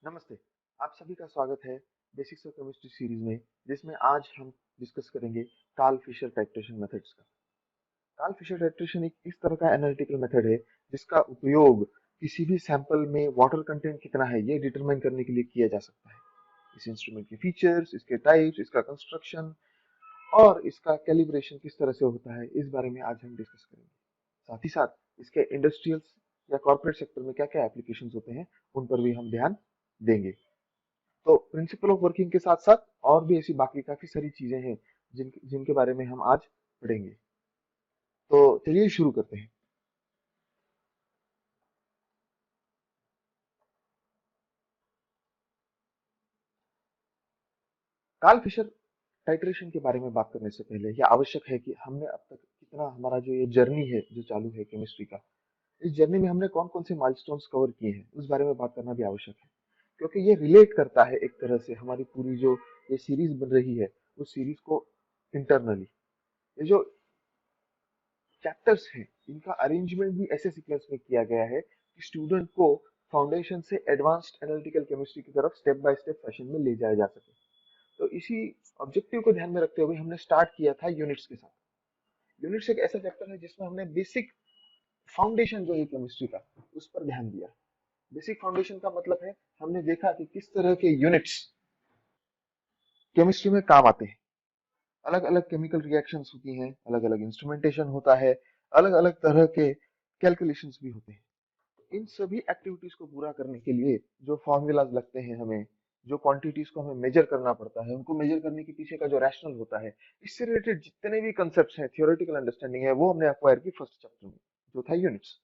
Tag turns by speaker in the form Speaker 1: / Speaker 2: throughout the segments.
Speaker 1: नमस्ते, आप सभी का स्वागत है बेसिक्स ऑफ केमिस्ट्री सीरीज में, जिसमें आज हम डिस्कस करेंगे कार्ल फिशर टाइट्रेशन मेथड्स का। कार्ल फिशर टाइट्रेशन एक इस तरह का एनालिटिकल मेथड है जिसका उपयोग किसी भी सैंपल में वाटर कंटेंट कितना है ये डिटरमाइन करने के लिए किया जा सकता है। इस इंस्ट्रूमेंट के फीचर्स, इसके टाइप्स, इसका कंस्ट्रक्शन और इसका कैलिब्रेशन किस तरह से होता है, इस बारे में आज हम डिस्कस करेंगे। साथ ही साथ इसके इंडस्ट्रियल या कॉर्पोरेट सेक्टर में क्या क्या एप्लीकेशंस होते हैं उन पर भी हम ध्यान देंगे। तो प्रिंसिपल ऑफ वर्किंग के साथ साथ और भी ऐसी बाकी काफी सारी चीजें हैं जिनके बारे में हम आज पढ़ेंगे। तो चलिए शुरू करते हैं। कार्ल फिशर टाइट्रेशन के बारे में बात करने से पहले यह आवश्यक है कि हमने अब तक कितना हमारा जो ये जर्नी है जो चालू है केमिस्ट्री का, इस जर्नी में हमने कौन कौन से माइलस्टोन्स कवर किए हैं उस बारे में बात करना भी आवश्यक है, क्योंकि ये रिलेट करता है एक तरह से हमारी पूरी जो ये सीरीज बन रही है उस सीरीज को इंटरनली। ये जो चैप्टर्स हैं इनका अरेंजमेंट भी ऐसे सीक्वेंस में किया गया है कि स्टूडेंट को फाउंडेशन से एडवांस्ड एनालिटिकल केमिस्ट्री की तरफ स्टेप बाय स्टेप फैशन में ले जाया जा सके। तो इसी ऑब्जेक्टिव को ध्यान में रखते हुए हमने स्टार्ट किया था यूनिट्स के साथ। यूनिट्स एक ऐसा चैप्टर है जिसमें हमने बेसिक फाउंडेशन जो है केमिस्ट्री का उस पर ध्यान दिया। बेसिक फाउंडेशन का मतलब है हमने देखा कि किस तरह के यूनिट्स केमिस्ट्री में काम आते हैं। अलग अलग केमिकल रिएक्शंस होती हैं, अलग अलग इंस्ट्रूमेंटेशन होता है, अलग अलग तरह के कैलकुलेशंस भी होते हैं। इन सभी एक्टिविटीज को पूरा करने के लिए जो फॉर्मूलाज लगते हैं हमें, जो क्वांटिटीज को हमें मेजर करना पड़ता है, उनको मेजर करने के पीछे का जो रैशनल होता है, इससे रिलेटेड जितने भी कंसेप्ट्स हैं, थियोरेटिकल अंडरस्टैंडिंग है, वो हमने अक्वायर की फर्स्ट चैप्टर में, जो था यूनिट्स।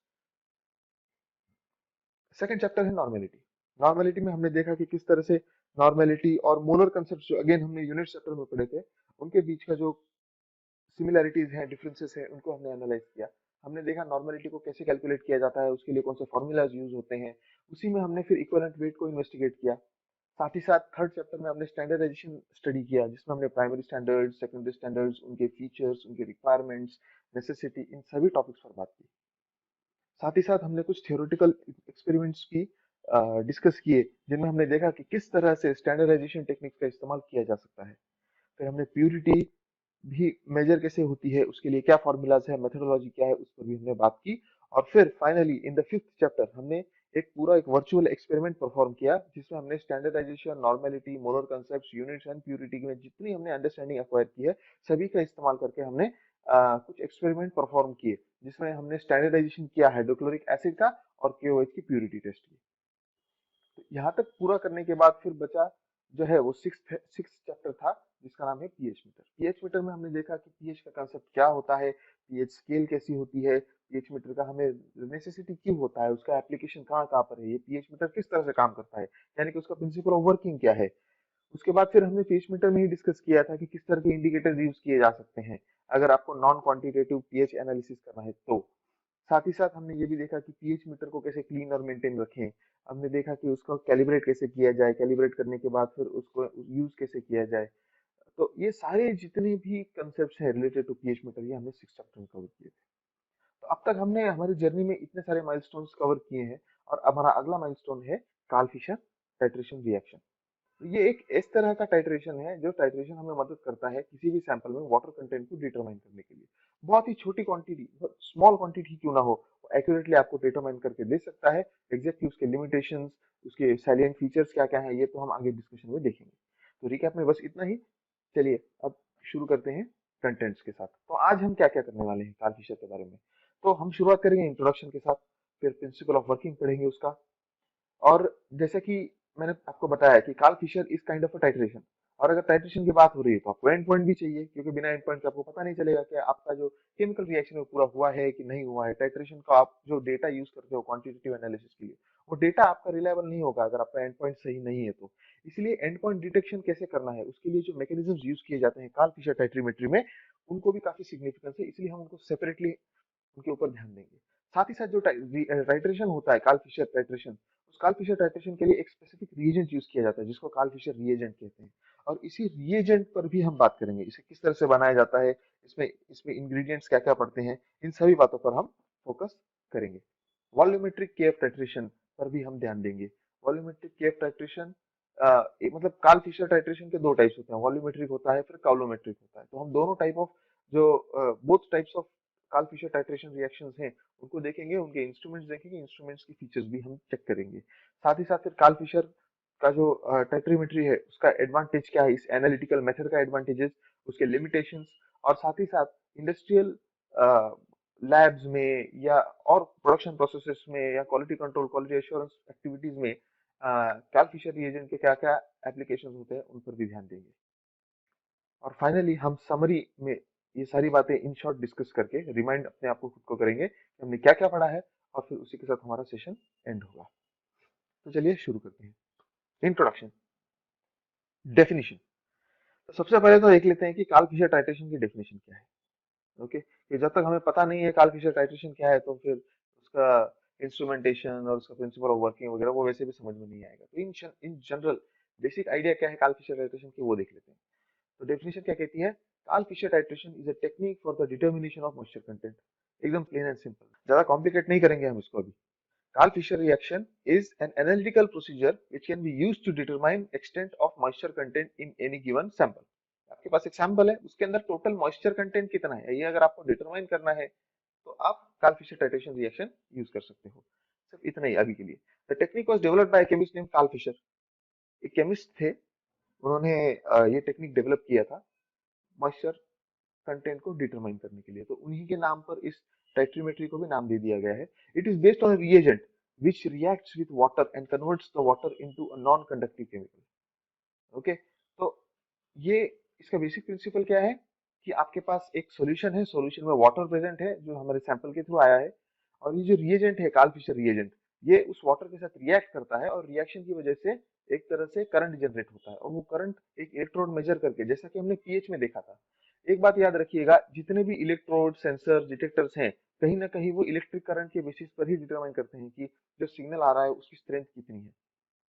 Speaker 1: सेकंड चैप्टर है नॉर्मेलिटी। नॉर्मेलिटी में हमने देखा कि किस तरह से नॉर्मेलिटी और मोलर कंसेप्ट जो अगेन हमने यूनिट चैप्टर में पढ़े थे, उनके बीच का जो सिमिलैरिटीज हैं, डिफरेंसेस हैं, उनको हमने एनालाइज किया। हमने देखा नॉर्मेलिटी को कैसे कैलकुलेट किया जाता है, उसके लिए कौन से फॉर्मूलाज यूज होते हैं। उसी में हमने फिर इक्विवेलेंट वेट को इन्वेस्टिगेट किया। साथ ही साथ थर्ड चैप्टर में हमने स्टैंडर्डाइजेशन स्टडी किया, जिसमें हमने प्राइमरी स्टैंडर्ड्स, सेकेंडरी स्टैंडर्ड्स, उनके फीचर्स, उनके रिक्वायरमेंट्स, नेसेसिटी, इन सभी टॉपिक्स पर बात की। साथ ही साथ हमने कुछ थियोरेटिकल एक्सपेरिमेंट्स की डिस्कस किए, जिनमें हमने देखा कि किस तरह से स्टैंडर्डाइजेशन टेक्निक्स का इस्तेमाल किया जा सकता है। फिर हमने प्यूरिटी भी मेजर कैसे होती है, उसके लिए क्या फॉर्मूलाज है, मेथोडोलॉजी क्या है, उस पर भी हमने बात की। और फिर finally in the fifth chapter हमने एक पूरा एक वर्चुअल एक्सपेरिमेंट परफॉर्म किया, जिसमें हमने standardisation, normality, molar concepts, units and purity में जितनी हमने अंडरस्टैंडिंग एक्वायर की है, सभी का इस्तेमाल करके हमने कुछ एक्सपेरिमेंट परफॉर्म किए, जिसमें हमने स्टैंडर्डाइजेशन किया हाइड्रोक्लोरिक एसिड का और केओएच की प्यूरिटी टेस्ट की। तो यहाँ तक पूरा करने के बाद फिर बचा जो है वो सिक्स चैप्टर था, जिसका नाम है पीएच मीटर। पीएच मीटर में हमने देखा कि पीएच का कंसेप्ट क्या होता है, पीएच स्केल कैसी होती है, पीएच मीटर का हमें नेसेसिटी क्यों होता है, उसका एप्लीकेशन कहाँ कहाँ पर है, ये पीएच मीटर किस तरह से काम करता है, यानी कि उसका प्रिंसिपल ऑफ वर्किंग क्या है। उसके बाद फिर हमने पीएच मीटर में ही डिस्कस किया था कि किस तरह के इंडिकेटर्स यूज किए जा सकते हैं अगर आपको नॉन क्वांटिटेटिव पीएच एनालिसिस करना है तो। साथ ही साथ हमने ये भी देखा कि पीएच मीटर को कैसे क्लीन और मेंटेन रखें। हमने देखा कि उसको कैलिब्रेट कैसे किया जाए, कैलिब्रेट करने के बाद फिर उसको यूज कैसे किया जाए। तो ये सारे जितने भी कंसेप्ट्स हैं रिलेटेड टू पीएच मीटर, ये हमने सिक्स चैप्टर में कवर किए थे। तो अब तक हमने हमारी जर्नी में इतने सारे माइलस्टोन्स कवर किए हैं, और अब हमारा अगला माइलस्टोन है कार्ल फिशर टाइट्रेशन रिएक्शन। ये एक इस तरह का टाइट्रेशन है जो टाइट्रेशन हमें मदद करता है किसी भी सैंपल में वाटर कंटेंट को डिटरमाइन करने के लिए। बहुत ही छोटी क्वांटिटी, स्मॉल क्वांटिटी क्यों ना हो, एक्यूरेटली आपको डिटरमाइन करके दे सकता है। एग्जैक्टली उसके लिमिटेशंस, उसके सैलिएंट फीचर्स क्या क्या हैं, ये तो हम आगे डिस्कशन में देखेंगे। तो रिकैप में बस इतना ही। चलिए अब शुरू करते हैं कंटेंट्स के साथ। तो आज हम क्या क्या करने वाले हैं कार्ल फिशर के बारे में। तो हम शुरुआत करेंगे इंट्रोडक्शन के साथ, फिर प्रिंसिपल ऑफ वर्किंग पढ़ेंगे उसका। और जैसे कि मैंने आपको बताया कि Karl Fischer is kind of a titration, और अगर टाइट्रेशन की बात हो रही है तो आपको एंड पॉइंट भी चाहिए, क्योंकि बिना एंड पॉइंट के आपको पता नहीं चलेगा कि आपका जो केमिकल रिएक्शन है वो पूरा हुआ है कि नहीं हुआ है। टाइट्रेशन का आप जो डेटा यूज करते हो क्वांटिटेटिव एनालिसिस के लिए, वो डेटा आपका रिलायबल नहीं होगा अगर आपका एंड पॉइंट सही नहीं है तो। इसलिए एंड पॉइंट डिटेक्शन कैसे करना है, उसके लिए जो मैकेनिज्म यूज किए जाते हैं कार्ल फिशर टाइट्रीमेट्री में, उनको भी काफी सिग्निफिकेंस है, इसलिए हम उनको सेपरेटली उनके ऊपर ध्यान देंगे। साथ ही साथ जो टाइट्रेशन होता है कार्ल फिशर टाइट्रेशन, उस कार्ल फिशर टाइट्रेशन के लिए एक स्पेसिफिक रिएजेंट यूज किया जाता है जिसको कार्ल फिशर रिएजेंट कहते हैं। और इसी रिएजेंट पर भी हम बात करेंगे, इसे किस तरह से बनाया जाता है, इसमें इसमें इंग्रेडिएंट्स क्या क्या पड़ते हैं, इन सभी बातों पर हम फोकस करेंगे। वॉल्यूमेट्रिक केएफ टाइट्रेशन पर भी हम ध्यान देंगे। वॉल्यूमेट्रिक केफ टाइट्रेशन, मतलब कार्ल फिशर टाइट्रेशन के दो टाइप्स होते हैं, वॉल्यूमेट्रिक होता है फिर काउलोमेट्रिक होता है। तो हम दोनों टाइप ऑफ जो both types of Karl Fischer titration reactions हैं उनको देखेंगे, उनके इंस्ट्रूमेंट्स देखेंगे, इंस्ट्रूमेंट्स की फीचर्स भी हम चेक करेंगे। साथ ही साथ फिर कार्ल फिशर का जो टाइट्रीमेट्री है उसका एडवांटेज क्या है, इस एनालिटिकल मेथड का एडवांटेजेस, उसके लिमिटेशंस, और साथ ही साथ इंडस्ट्रियल लैब्स में या और प्रोडक्शन प्रोसेसेस में या quality control quality assurance activities में कार्ल फिशर रिएजेंट के क्या क्या एप्लीकेशन होते हैं उन पर भी ध्यान देंगे। और फाइनली हम समरी में ये सारी बातें इन शॉर्ट डिस्कस करके रिमाइंड अपने आप को खुद को करेंगे कि हमने क्या क्या पढ़ा है, और फिर उसी के साथ हमारा सेशन एंड होगा। तो चलिए शुरू करते हैं। Introduction, definition. तो सबसे पहले तो देख लेते हैं कि कार्ल फिशर टाइट्रेशन की डेफिनेशन क्या है। ओके, कि जब तक हमें पता नहीं है कार्ल फिशर टाइट्रेशन क्या है तो फिर उसका इंस्ट्रूमेंटेशन और उसका प्रिंसिपल ऑफ वर्किंग वगैरह वो वैसे भी समझ में नहीं आएगा। तो इन जनरल बेसिक आइडिया क्या है कार्ल फिशर टाइट्रेशन की वो देख लेते हैं। तो डेफिनेशन क्या कहती है, Karl Fischer titration is a technique for the determination of moisture content. एकदम प्लेन एंड सिंपल, ज्यादा कॉम्प्लिकेट नहीं करेंगे हम इसको अभी। Karl Fischer reaction is an analytical procedure which can be used to determine extent of moisture content in any given sample। आपके पास एक sample है, उसके अंदर टोटल मॉइस्चर कंटेंट कितना है, ये अगर आपको डिटरमाइन करना है तो आप Karl Fischer titration reaction use कर सकते हो। सिर्फ इतना ही अभी के लिए। The technique was developed by chemist name Karl Fischer. एक केमिस्ट थे, उन्होंने ये टेक्निक डेवलप किया था मॉइस्चर कंटेंट को डिटरमाइन करने के लिए। तो उन्हीं के नाम पर इस टाइट्रीमेट्री को भी नाम दे दिया गया है। It is based on reagent which reacts with water and converts the water into a non-conductive chemical। Okay, तो ये इसका बेसिक प्रिंसिपल क्या है कि आपके पास एक सॉल्यूशन है, सॉल्यूशन में वाटर प्रेजेंट है जो हमारे सैंपल के थ्रू आया है, और ये जो रिएजेंट है कार्ल फिशर रिएजेंट, ये उस वाटर के साथ रिएक्ट करता है, और रिएक्शन की वजह से एक तरह से करंट जनरेट होता है, और वो करंट एक इलेक्ट्रोड मेजर करके, जैसा कि हमने पीएच में देखा था। एक बात याद रखिएगा, जितने भी इलेक्ट्रोड सेंसर डिटेक्टर्स हैं कहीं ना कहीं वो इलेक्ट्रिक करंट के बेसिस पर ही डिटरमाइन करते हैं कि जो सिग्नल आ रहा है उसकी स्ट्रेंथ कितनी है।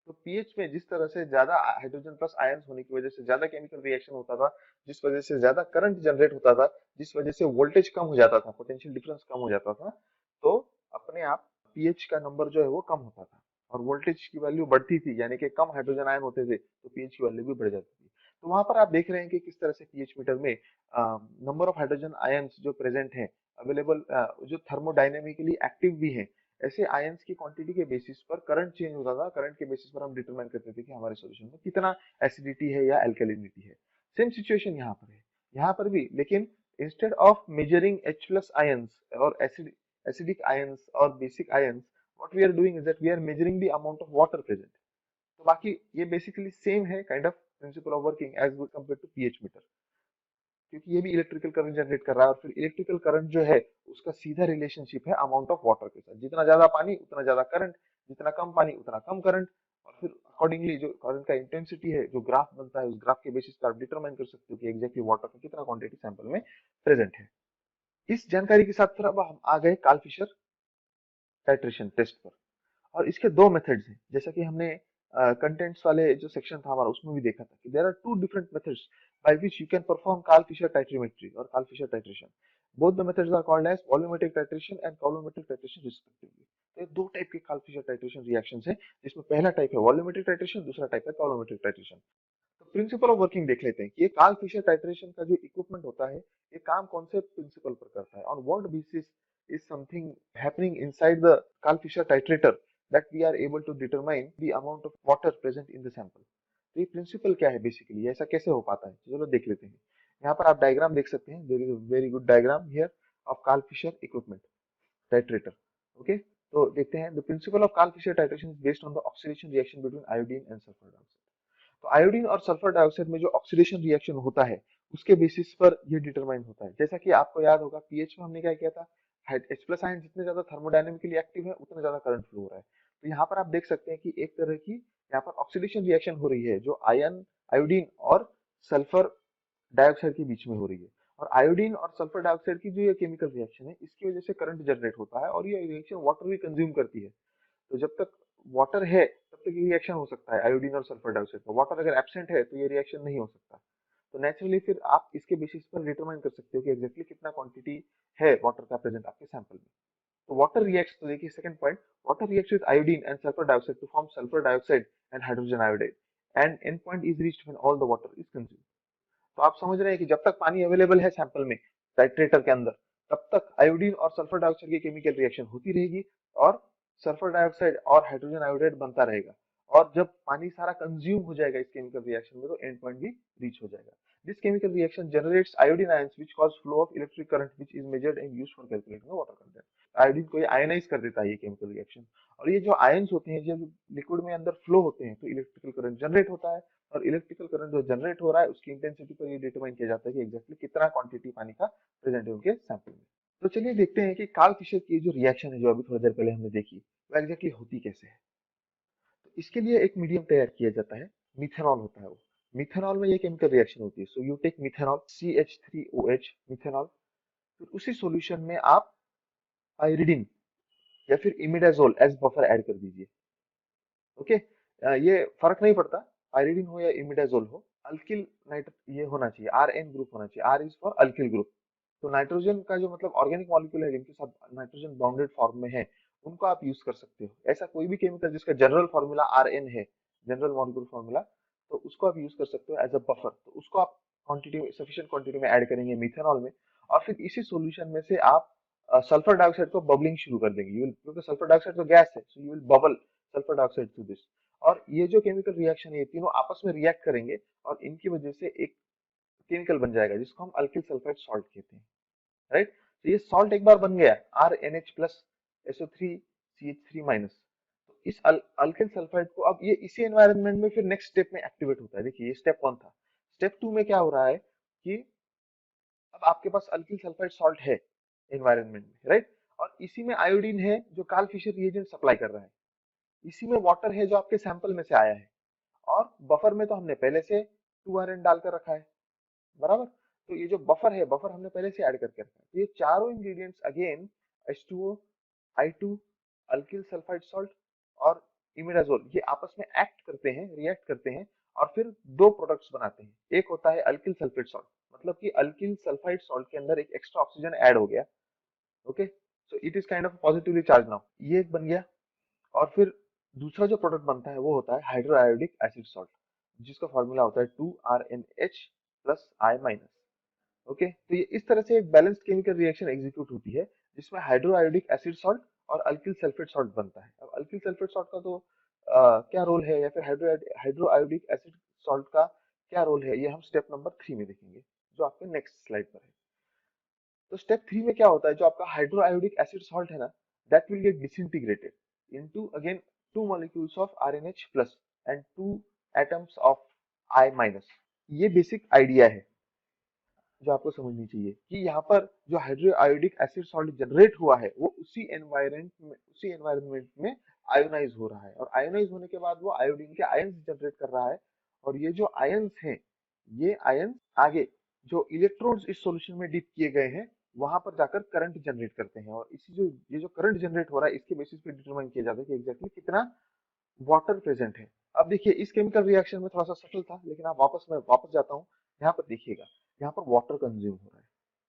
Speaker 1: तो पीएच में जिस तरह से ज्यादा हाइड्रोजन प्लस आयंस होने की वजह से ज्यादा केमिकल रिएक्शन होता था, जिस वजह से ज्यादा करंट जनरेट होता था, जिस वजह से वोल्टेज कम हो जाता था, पोटेंशियल डिफरेंस कम हो जाता था, तो अपने आप पीएच का नंबर जो है वो कम होता था, और वोल्टेज की वैल्यू बढ़ती थी, यानी कि कम हाइड्रोजन आयन होते थे तो पीएच की वैल्यू भी बढ़ जाती थी। तो वहां पर आप देख रहे हैं कि किस तरह से पीएच मीटर में नंबर ऑफ हाइड्रोजन आयंस जो प्रेजेंट है अवेलेबल, जो थर्मोडायनेमिकली एक्टिव भी है, ऐसे आयंस की क्वांटिटी के बेसिस पर करंट चेंज होता था। करंट के बेसिस पर हम डिटरमाइन करते थे कि हमारे सॉल्यूशन में कितना एसिडिटी है या अल्कलिनिटी है। सेम सिचुएशन यहाँ पर है, यहाँ पर भी, लेकिन instead of measuring H plus ions और एसिडिक आयंस और basic ions, what we are doing is that we are measuring the amount of water present. तो बाकी ये बेसिकली सेम है kind of principle of working as compare to pH meter, क्योंकि ये भी electrical current generate कर रहा है, और फिर इलेक्ट्रिकल करंट जो है उसका सीधा रिलेशनशिप है अमाउंट ऑफ वाटर के साथ। जितना ज्यादा पानी उतना ज्यादा करंट, जितना कम पानी उतना कम करंट, और फिर अकॉर्डिंगली जो करंट का इंटेंसिटी है, जो ग्राफ बनता है, उस ग्राफ के बेसिस पर आप डिटरमाइन कर सकते हो कि एग्जैक्टली वाटर का कितना क्वांटिटी सैंपल में प्रेजेंट है। इस जानकारी के साथ फिर अब हम आ गए कार्ल फिशर टाइट्रेशन टेस्ट पर। और इसके दो मेथड्स हैं, जैसा कि हमने कंटेंट्स वाले जो सेक्शन था हमारा उसमें भी देखा था कि there are two different methods by which you can perform Karl Fischer titrimetry और Karl Fischer titration. Both the methods are called as volumetric titration and coulometric titration respectively. तो ये दो टाइप के कार्ल फिशर टाइट्रेशन रिएक्शंस हैं, जिसमें पहला type है volumetric titration, दूसरा टाइप है कॉलोमेट्रिक टाइट्रेशन। तो प्रिंसिपल ऑफ वर्किंग देख लेते हैं कि ये कार्ल फिशर टाइट्रेशन का जो इक्विपमेंट होता है, ये काम कौन से प्रिंसिपल पर करता है, on what basis is something happening inside the Karl Fischer titrator that we are able to determine the amount of water present in the sample। तो ये प्रिंसिपल क्या है बेसिकली, ऐसा कैसे हो पाता है, चलो देख लेते हैं। यहाँ पर आप डायग्राम देख सकते हैं, there is a very good diagram here of Karl Fischer equipment titrator। Okay, तो देखते हैं। The principle of Karl Fischer titration is based on the oxidation reaction between iodine and sulphur dioxide. तो iodine और sulphur dioxide में जो oxidation reaction होता है उसके बेसिस पर ये डिटरमाइन होता है। जैसा कि आपको याद होगा पीएच में हमने क्या किया था, H प्लस आयन जितने ज्यादा थर्मोडायनेमिकली एक्टिव है उतना ज्यादा करंट फ्लो हो रहा है। तो यहाँ पर आप देख सकते हैं कि एक तरह की यहाँ पर ऑक्सीडेशन रिएक्शन हो रही है जो आयोडीन और सल्फर डाइऑक्साइड के बीच में हो रही है। और आयोडीन और सल्फर डाइऑक्साइड की जो ये केमिकल रिएक्शन है इसकी वजह से करंट जनरेट होता है, और ये रिएक्शन वाटर भी कंज्यूम करती है। तो जब तक वाटर है तब तक ये रिएक्शन हो सकता है आयोडीन और सल्फर डाइऑक्साइड का। वाटर अगर एब्सेंट है तो ये रिएक्शन नहीं हो सकता। तो नेचुरली फिर आप इसके बेसिस पर डिटरमाइन कर सकते हो कि एग्जैक्टली कितना क्वांटिटी है वाटर का प्रेजेंट आपके सैंपल में। तो वाटर रिएक्ट्स, तो देखिए second point, water reacts with iodine and sulphur dioxide to form sulphur dioxide and hydrogen iodide and end point is reached when all the water is consumed. तो आप समझ रहे हैं कि जब तक पानी अवेलेबल है सैंपल में, टाइट्रेटर के अंदर, तब तक आयोडीन और सल्फर डाइऑक्साइड की केमिकल रिएक्शन होती रहेगी और सल्फर डाइऑक्साइड और हाइड्रोजन आयोडाइड बनता रहेगा। और जब पानी सारा कंज्यूम हो जाएगा इस केमिकल रिएक्शन में, तो एंड पॉइंट भी रीच हो जाएगा। This chemical reaction generates iodine ions which cause flow of electric current which is measured and used for calculating the water content. Iodine को ये आयनाइज कर देता है ये केमिकल रिएक्शन, और ये जो आयंस होते हैं जब लिक्विड में अंदर फ्लो होते हैं तो इलेक्ट्रिकल करंट जनरेट होता है, और इलेक्ट्रिकल करंट जो जनरेट हो रहा है उसकी इंटेंसिटी पर ये डिटरमाइन किया जाता है कि एग्जैक्टली कितना क्वांटिटी पानी का प्रेजेंट है उनके सैंपल में। तो चलिए देखते हैं कि कार्ल फिशर की जो रिएक्शन है जो अभी थोड़ी देर पहले हमने देखी, वो एग्जैक्टली होती कैसे है। तो इसके लिए एक मीडियम तैयार किया जाता है, मिथेनॉल होता है वो। मिथेनॉल में ये केमिकल रिएक्शन होती है। So you take methanol CH3OH methanol, फिर उसी सॉल्यूशन में आप पाइरिडिन या फिर इमिडाजोल एज बफर ऐड कर दीजिए। ओके, ये फर्क नहीं पड़ता पाइरिडिन हो या इमिडाजोल हो, अल्किल नाइट ये होना चाहिए, RN ग्रुप होना चाहिए। R is for alkyl group. तो नाइट्रोजन का जो मतलब ऑर्गेनिक मॉलिक्यूल है जिनके साथ नाइट्रोजन बाउंडेड फॉर्म में है, उनको आप यूज कर सकते हो। ऐसा कोई भी केमिकल जिसका जनरल फॉर्मूला RN है, जनरल मॉलिक्यूल फॉर्मूला, तो उसको आप यूज कर सकते हो एज अ बफर। तो उसको आप क्वांटिटी सफिशिएंट क्वांटिटी में ऐड करेंगे मिथेनॉल में, और फिर इसी सॉल्यूशन में से आप सल्फर डाइऑक्साइड को बबलिंग शुरू कर देंगे। यू विल, क्योंकि सल्फर डाइऑक्साइड तो गैस है, so you will bubble sulphur dioxide through this. और ये जो केमिकल रिएक्शन है, ये तीनों आपस में रिएक्ट करेंगे और इनकी वजह से एक केमिकल बन जाएगा जिसको हम अल्किल सल्फाइड सॉल्ट कहते हैं, राइट। तो ये सॉल्ट एक बार बन गया, RNH plus SO3 CH3 minus. तो इस अल्किल सल्फाइड को अब ये इसी एनवायरनमेंट में फिर नेक्स्ट स्टेप में एक्टिवेट होता है। देखिए ये स्टेप 1 था। स्टेप 2 में क्या हो रहा है कि अब आपके पास अल्किल सल्फाइड सॉल्ट है एनवायरनमेंट में, राइट, और इसी में आयोडीन है जो कार्ल फिशर रिएजेंट सप्लाई कर रहा है, इसी में वाटर है जो आपके सैंपल में से आया है, और बफर में तो हमने पहले से 2RN डालकर रखा है, बराबर। तो ये जो बफर है, बफर हमने पहले से ऐड करके रखा है। तो ये चारों ingredients again H2O, I2, alkyl sulphide salt और इमिडाजोल, ये आपस में एक्ट करते हैं, रिएक्ट करते हैं, और फिर दो प्रोडक्ट्स बनाते हैं। एक होता है अल्किल सल्फेट सॉल्ट, मतलब कि अल्किल सल्फाइड सॉल्ट के अंदर एक एक्स्ट्रा ऑक्सीजन ऐड हो गया। Okay, so it is kind of positively charge now, ये एक बन गया। और फिर दूसरा जो प्रोडक्ट बनता है वो होता है हाइड्रोआयोडिक एसिड सॉल्ट, जिसका फॉर्मूला होता है 2RNH plus I minus. Okay, तो ये इस तरह से एक बैलेंस्ड केमिकल रिएक्शन एग्जीक्यूट होती है जिसमें हाइड्रोआयोडिक एसिड सॉल्ट और अल्किल सल्फेट सॉल्ट बनता है। अब अल्किल सल्फेट सॉल्ट का तो क्या रोल है, या फिर हाइड्रोआयोडिक एसिड सॉल्ट का क्या रोल है, ये हम स्टेप नंबर 3 में देखेंगे, जो आपके नेक्स्ट स्लाइड पर है। तो स्टेप 3 में क्या होता है, जो आपका हाइड्रोआयोडिक एसिड सॉल्ट है ना, that will get disintegrated into again two molecules of RNH plus and two atoms of I minus. ये बेसिक आइडिया है जो आपको समझनी चाहिए कि यहाँ पर जो हाइड्रोआयोडिक एसिड सॉल्ट जनरेट हुआ है वो उसी एनवायरनमेंट में आयोनाइज हो रहा है, और आयोनाइज होने के बाद वो आयोडीन के आयंस जनरेट कर रहा है। और ये जो आयंस हैं, ये आयंस आगे जो इलेक्ट्रोड्स इस सॉल्यूशन में डिप किए गए हैं वहां पर जाकर करंट जनरेट करते हैं, और इसी जो ये जो करंट जनरेट हो रहा है इसके बेसिस पे डिटरमाइन किया जाता है कि एग्जैक्टली कितना वाटर प्रेजेंट है। अब देखिए इस केमिकल रिएक्शन में थोड़ा सा सटल था, लेकिन आप वापस जाता हूँ, यहाँ पर देखिएगा, यहाँ पर वाटर कंज्यूम हो रहा है,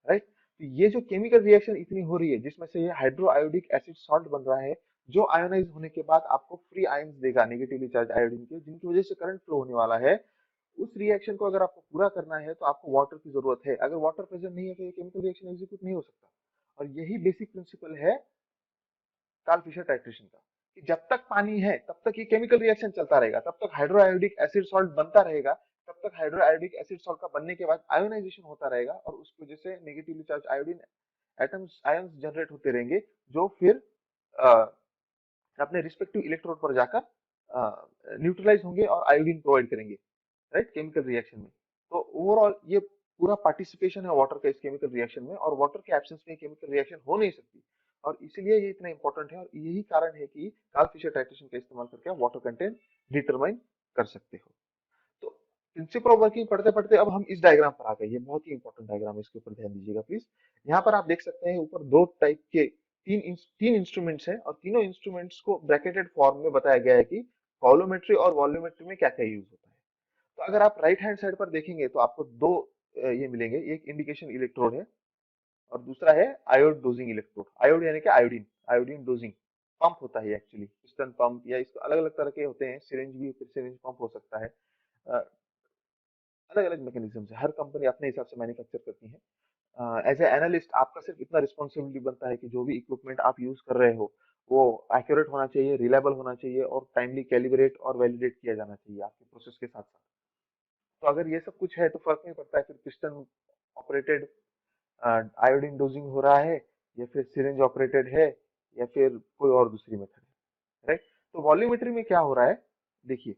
Speaker 1: राइट। तो ये जो केमिकल रिएक्शन इतनी हो रही है जिसमें से ये हाइड्रोआयोडिक एसिड सॉल्ट बन रहा है, जो आयोनाइज होने के बाद आपको फ्री आयंस देगा नेगेटिवली चार्ज आयोडीन के, जिनकी वजह से करंट फ्लो होने वाला है। उस रिएक्शन को अगर आपको पूरा करना है तो आपको वाटर की जरूरत है। अगर वाटर प्रेजेंट नहीं है तो ये केमिकल रिएक्शन एग्जीक्यूट नहीं हो सकता। और यही बेसिक प्रिंसिपल है कार्ल फिशर टाइट्रेशन का, कि जब तक पानी है तब तक ये केमिकल रिएक्शन चलता रहेगा, तब तक हाइड्रोआयोडिक एसिड सॉल्ट बनता रहेगा, तब तक हाइड्रोआयोडिक एसिड सॉल्ट का बनने के बाद आयोनाइजेशन होता रहेगा, और उसकी वजह से negatively charge iodine atoms ions generate होते रहेंगे, जो फिर अपने रिस्पेक्टिव इलेक्ट्रोड पर जाकर न्यूट्रलाइज होंगे और आयोडीन प्रोवाइड करेंगे, राइट, केमिकल रिएक्शन में। तो ओवरऑल ये पूरा पार्टिसिपेशन है वाटर का इस केमिकल रिएक्शन में, और वाटर के एब्सेंस में केमिकल रिएक्शन हो नहीं सकती। और इसीलिए ये इतना इंपॉर्टेंट है, और यही कारण है कि कार्ल फिशर टाइट्रेशन का इस्तेमाल करके आप वाटर कंटेंट डिटरमाइन कर सकते हो। तो प्रिंसिपल ऑफ वर्किंग पढ़ते पढ़ते अब हम इस डायग्राम पर आ गए। ये बहुत ही इंपॉर्टेंट डायग्राम है, इसके ऊपर ध्यान दीजिएगा प्लीज। यहाँ पर आप देख सकते हैं ऊपर दो टाइप के तीन इंस्ट्रूमेंट्स हैं, और तीनों इंस्ट्रूमेंट्स को ब्रैकेटेड फॉर्म में बताया गया है कि कॉलोमेट्री और वॉल्यूमेट्री में क्या क्या यूज होता है। तो अगर आप राइट हैंड साइड पर देखेंगे तो आपको दो ये मिलेंगे, एक इंडिकेशन इलेक्ट्रोड है और दूसरा है आयोड डोजिंग इलेक्ट्रोड। आयोड यानी कि आयोडीन, आयोडीन डोजिंग पंप होता है एक्चुअली, पिस्टन पंप या इसको अलग अलग तरह के होते हैं, सिरिंज भी, फिर सिरिंज पंप हो सकता है। अलग अलग मैकेनिज्म है, हर कंपनी अपने हिसाब से मैन्युफैक्चर करती है। एज ए एनालिस्ट आपका सिर्फ इतना रिस्पॉन्सिबिलिटी बनता है कि जो भी इक्विपमेंट आप यूज कर रहे हो वो एक्यूरेट होना चाहिए, रिलायबल होना चाहिए और टाइमली कैलिब्रेट और वैलिडेट किया जाना चाहिए आपके प्रोसेस के साथ साथ। तो अगर ये सब कुछ है तो फर्क नहीं पड़ता है फिर पिस्टन ऑपरेटेड आयोडीन डोजिंग हो रहा है या फिर सिरिंज ऑपरेटेड है या फिर कोई और दूसरी मेथड है, राइट। तो वॉल्यूमेट्री में क्या हो रहा है, देखिए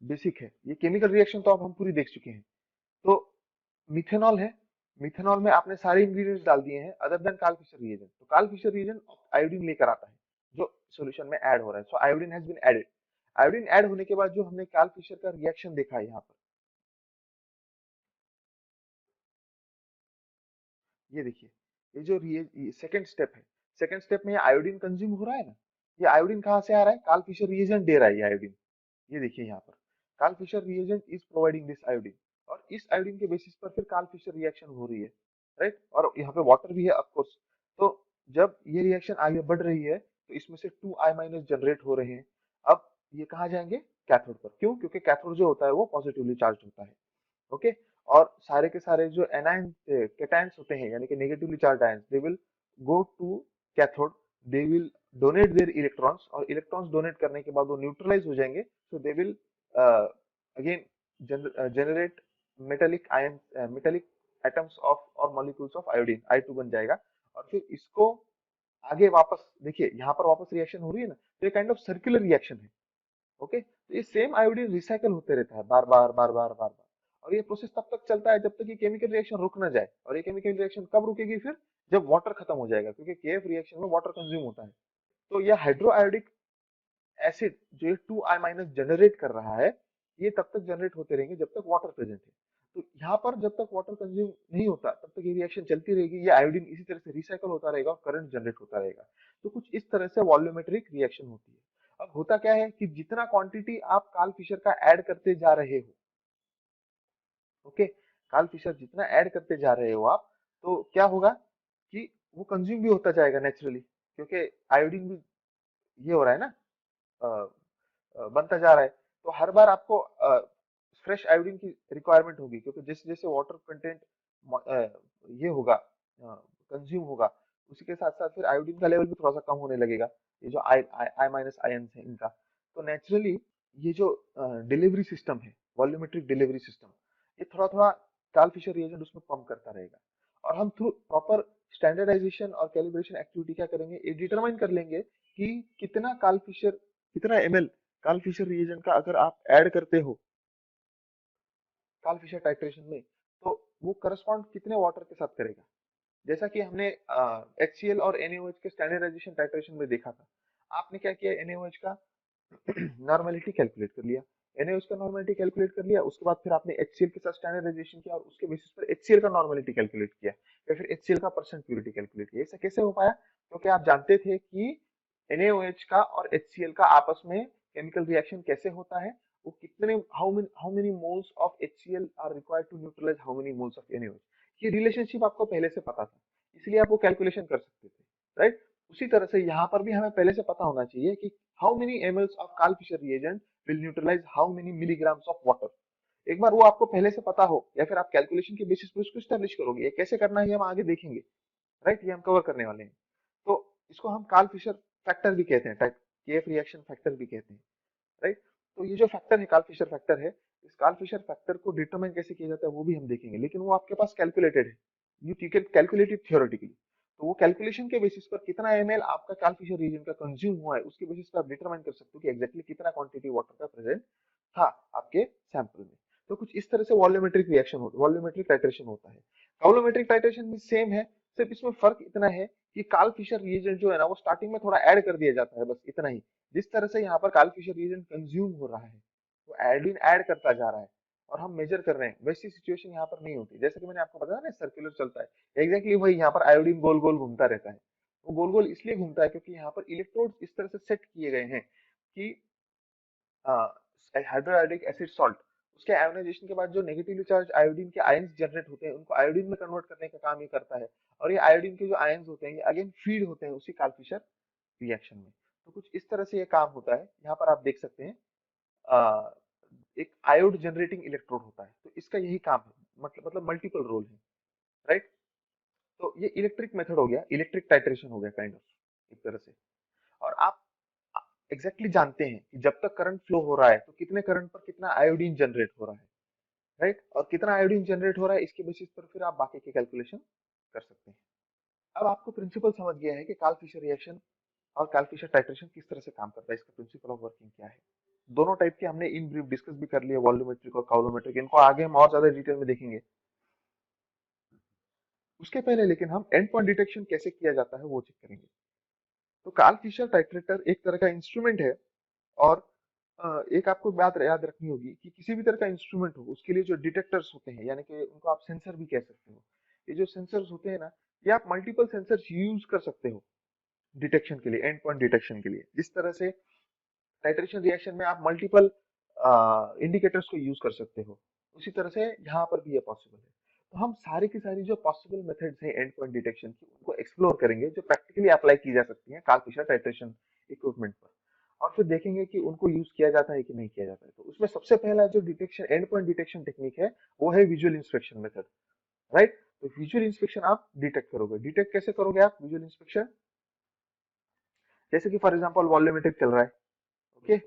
Speaker 1: बेसिक है, ये केमिकल रिएक्शन तो अब हम पूरी देख चुके हैं। तो मिथेनॉल है, मिथेनॉल में आपने सारे इंग्रेडिएंट्स डाल दिए हैं other than Karl Fischer reagent, तो कार्ल फिशर रिएजेंट आयोडीन लेकर आता है जो सॉल्यूशन में ऐड हो रहा है। So iodine has been added, iodine add होने के बाद जो हमने कार्ल फिशर का रिएक्शन देखा है यहाँ पर, ये देखिए, ये जो सेकंड स्टेप है, सेकंड स्टेप में ये आयोडीन कंज्यूम हो रहा है ना, ये आयोडीन कहाँ से आ रहा है, कार्ल फिशर रिएजेंट दे रहा है ये आयोडीन। ये देखिए यहाँ पर Karl Fischer reagent is providing this iodine, और इस आयोडीन के बेसिस पर फिर कार्ल फिशर रिएक्शन हो रही है, राइट। और यहाँ पे वाटर भी है ऑफ कोर्स। तो जब ये रिएक्शन आगे बढ़ रही है तो इसमें से 2I माइनस जनरेट हो रहे हैं। अब ये कहाँ जाएंगे, कैथोड पर, क्यों, क्योंकि कैथोड जो होता है वो पॉजिटिवली चार्ज होता है, ओके। और सारे के सारे जो एनायन कैटायंस होते हैं यानी कि negatively charge ions, they will go to cathode, they will donate their electrons, और इलेक्ट्रॉन्स डोनेट करने के बाद वो न्यूट्रलाइज हो जाएंगे, so they will again generate metallic ion, metallic atoms of और मॉलिक्यूल्स ऑफ आयोडीन, I2 बन जाएगा। और फिर इसको आगे वापस देखिए यहाँ पर वापस रिएक्शन हो रही है ना, तो ये काइंड ऑफ सर्कुलर रिएक्शन है, ओके। तो ये सेम आयोडीन रिसाइकल होते रहता है बार बार बार बार बार बार, और ये प्रोसेस तब तक चलता है जब तक ये केमिकल रिएक्शन रुक ना जाए। और ये केमिकल रिएक्शन कब रुकेगी, फिर जब वाटर खत्म हो जाएगा, क्योंकि केएफ रिएक्शन में वाटर कंज्यूम होता है। तो ये हाइड्रोआयोडिक एसिड जो ये 2I माइनस जनरेट कर रहा है, ये तब तक जनरेट होते रहेंगे जब तक वाटर प्रेजेंट है। तो यहाँ पर जब तक वाटर कंज्यूम नहीं होता तब तक ये रिएक्शन चलती रहेगी, ये आयोडीन इसी तरह से रिसाइकल होता रहेगा और करंट जनरेट होता रहेगा। तो कुछ इस तरह से वॉल्यूमेट्रिक रिएक्शन होती है। अब होता क्या है कि जितना क्वांटिटी आप कार्ल फिशर का ऐड करते जा रहे हो, ओके, कार्ल फिशर जितना ऐड करते जा रहे हो आप, तो क्या होगा कि वो कंज्यूम भी होता जाएगा नेचुरली, क्योंकि आयोडीन भी ये हो रहा है ना, बनता जा रहा है। तो हर बार आपको फ्रेश आयोडीन की रिक्वायरमेंट होगी, क्योंकि जैसे जैसे वाटर कंटेंट ये होगा, कंज्यूम होगा, उसी के साथ साथ फिर आयोडीन का लेवल भी थोड़ा सा कम होने लगेगा, ये जो आई आई माइनस आयंस है इनका। तो नेचुरली ये जो डिलीवरी सिस्टम है, वॉल्यूमेट्रिक डिलीवरी सिस्टम, ये थोड़ा थोड़ा कार्ल फिशर रिएजेंट उसमें पंप करता रहेगा। और हम थ्रू प्रॉपर स्टैंडर्डाइजेशन और कैलिब्रेशन एक्टिविटी क्या करेंगे, ये डिटरमाइन कर लेंगे कि कितना कार्ल फिशर, कितना ml कार्ल फिशर रिएजेंट का अगर आप ऐड करते हो कार्ल फिशर टाइट्रेशन में, तो वो करस्पॉन्ड कितने वाटर के साथ करेगा। जैसा कि हमने HCl और NaOH के स्टैंडर्डाइजेशन टाइट्रेशन में देखा था, आपने क्या किया, NaOH का नॉर्मेलिटी कैलकुलेट कर लिया, NaOH का नॉर्मेलिटी कैलकुलेट कर लिया, उसके बाद फिर आपने HCl के साथ स्टैंडर्डाइजेशन किया और उसके बेसिस पर HCl का नॉर्मेलिटी कैलकुलेट किया, या फिर HCl का परसेंट प्यूरिटी कैलकुलेट किया। ऐसा कैसे हो पाया, क्योंकि आप जानते थे कि NaOH का और HCl का आपस में केमिकल रिएक्शन कैसे होता है, वो कितने how many moles of HCl are required to neutralise how many moles of NaOH। ये रिलेशनशिप आपको पहले से पता था, इसलिए आप वो कैलकुलेशन कर सकते थे, राइट। उसी तरह से यहाँ पर भी हमें पहले से पता होना चाहिए कि how many mls of Karl Fischer reagent will neutralise how many milligrams of water. एक बार वो आपको पहले से पता हो, या फिर आप कैलकुलेशन के बेसिस पर उसको स्टैब्लिश करोगे, ये कैसे करना है ये हम आगे देखेंगे, राइट, ये हम कवर करने वाले हैं। तो इसको हम कार्ल फिशर फैक्टर भी कहते हैं, टाइप केएफ रिएक्शन फैक्टर भी कहते हैं, राइट। तो ये जो फैक्टर है कार्ल फिशर फैक्टर है, इस कार्ल फिशर फैक्टर को डिटरमाइन कैसे किया जाता है वो भी हम देखेंगे, लेकिन वो आपके पास कैलकुलेटेड है, you can calculate it theoretically. तो वो कैलकुलेशन के बेसिस पर कितना ml आपका कार्ल फिशर रीजन का कंज्यूम हुआ है, उसके बेसिस पर आप डिटरमाइन कर सकते हो कि एग्जैक्टली कितना क्वांटिटी वाटर का प्रेजेंट था आपके सैंपल में। तो कुछ इस तरह से वॉल्यूमेट्रिक रिएक्शन होता है, वॉल्यूमेट्रिक टाइट्रेशन होता है। काउलोमेट्रिक टाइट्रेशन भी सेम है, सिर्फ इसमें फर्क इतना है कि कार्ल फिशर रिएजेंट जो है ना वो स्टार्टिंग में थोड़ा ऐड कर दिया जाता है, बस इतना ही। जिस तरह से यहाँ पर कार्ल फिशर रिएजेंट कंज्यूम हो रहा है, तो आयोडीन ऐड करता जा रहा है और हम मेजर कर रहे हैं, वैसी सिचुएशन यहाँ पर नहीं होती। जैसे कि मैंने आपको बताया ना सर्कुलर चलता है, एग्जैक्टली वही यहाँ पर आयोडीन गोल गोल घूमता रहता है। वो गोल गोल इसलिए घूमता है क्योंकि यहाँ पर इलेक्ट्रोड इस तरह से सेट किए गए हैं कि हाइड्रोआयोडिक एसिड सॉल्ट उसके आयोनाइजेशन के बाद जो नेगेटिवली चार्ज आयोडीन के आयंस जनरेट होते हैं उनको आयोडीन में कन्वर्ट करने का काम ये करता है, और ये आयोडीन के जो आयंस होते हैं ये अगेन फीड होते हैं उसी काल्फिशर रिएक्शन में। तो कुछ इस तरह से ये काम होता है। यहाँ पर आप देख सकते हैं अ, एक आयोड जनरेटिंग इलेक्ट्रोड होता है, तो इसका यही काम है, मतलब मल्टीपल रोल है, राइट। तो ये इलेक्ट्रिक मेथड हो गया, इलेक्ट्रिक टाइट्रेशन हो गया काइंड ऑफ एक तरह से। और आप एग्जैक्टली जानते हैं कि जब तक करंट फ्लो हो रहा है तो कितने करंट पर कितना आयोडीन जनरेट हो रहा है, राइट। और कितना आयोडीन जनरेट हो रहा है इसके बेसिस पर फिर आप बाकी के कैलकुलेशन कर सकते हैं। अब आपको प्रिंसिपल समझ गया है कि कार्ल फिशर रिएक्शन और कार्ल फिशर टाइट्रेशन किस तरह से काम करता है, इसका प्रिंसिपल ऑफ वर्किंग क्या है। दोनों टाइप के हमने इन ब्रीफ डिस्कस भी कर लिया, वॉल्यूमेट्रिक और काउलोमेट्रिक, इनको आगे हम और ज्यादा डिटेल में देखेंगे। उसके पहले लेकिन हम एंड पॉइंट डिटेक्शन कैसे किया जाता है वो चेक करेंगे। तो कार्ल फिशर टाइट्रेटर एक तरह का इंस्ट्रूमेंट है, और एक आपको बात याद रखनी होगी कि किसी भी तरह का इंस्ट्रूमेंट हो उसके लिए जो डिटेक्टर्स होते हैं, यानी कि उनको आप सेंसर भी कह सकते हो, ये जो सेंसर्स होते हैं ना, ये आप मल्टीपल सेंसर्स यूज कर सकते हो डिटेक्शन के लिए, एंड पॉइंट डिटेक्शन के लिए। जिस तरह से टाइट्रेशन रिएक्शन में आप मल्टीपल इंडिकेटर्स को यूज कर सकते हो, उसी तरह से यहाँ पर भी ये पॉसिबल है। तो हम सारी की सारी जो पॉसिबल मेथड्स हैं एंड पॉइंट डिटेक्शन की उनको एक्सप्लोर करेंगे, जो प्रैक्टिकली अप्लाई की जा सकती हैं कार्ल फिशर टाइट्रेशन इक्विपमेंट पर, और फिर देखेंगे कि उनको यूज किया जाता है कि नहीं किया जाता है। तो उसमें सबसे पहला जो detection and point detection technique है वो है विजुअल इंस्पेक्शन मेथड, राइट। तो विजुअल इंस्पेक्शन आप डिटेक्ट करोगे, डिटेक्ट कैसे करोगे आप विजुअल इंस्पेक्शन? जैसे कि फॉर एग्जांपल वॉल्यूमेट्रिक चल रहा है, okay,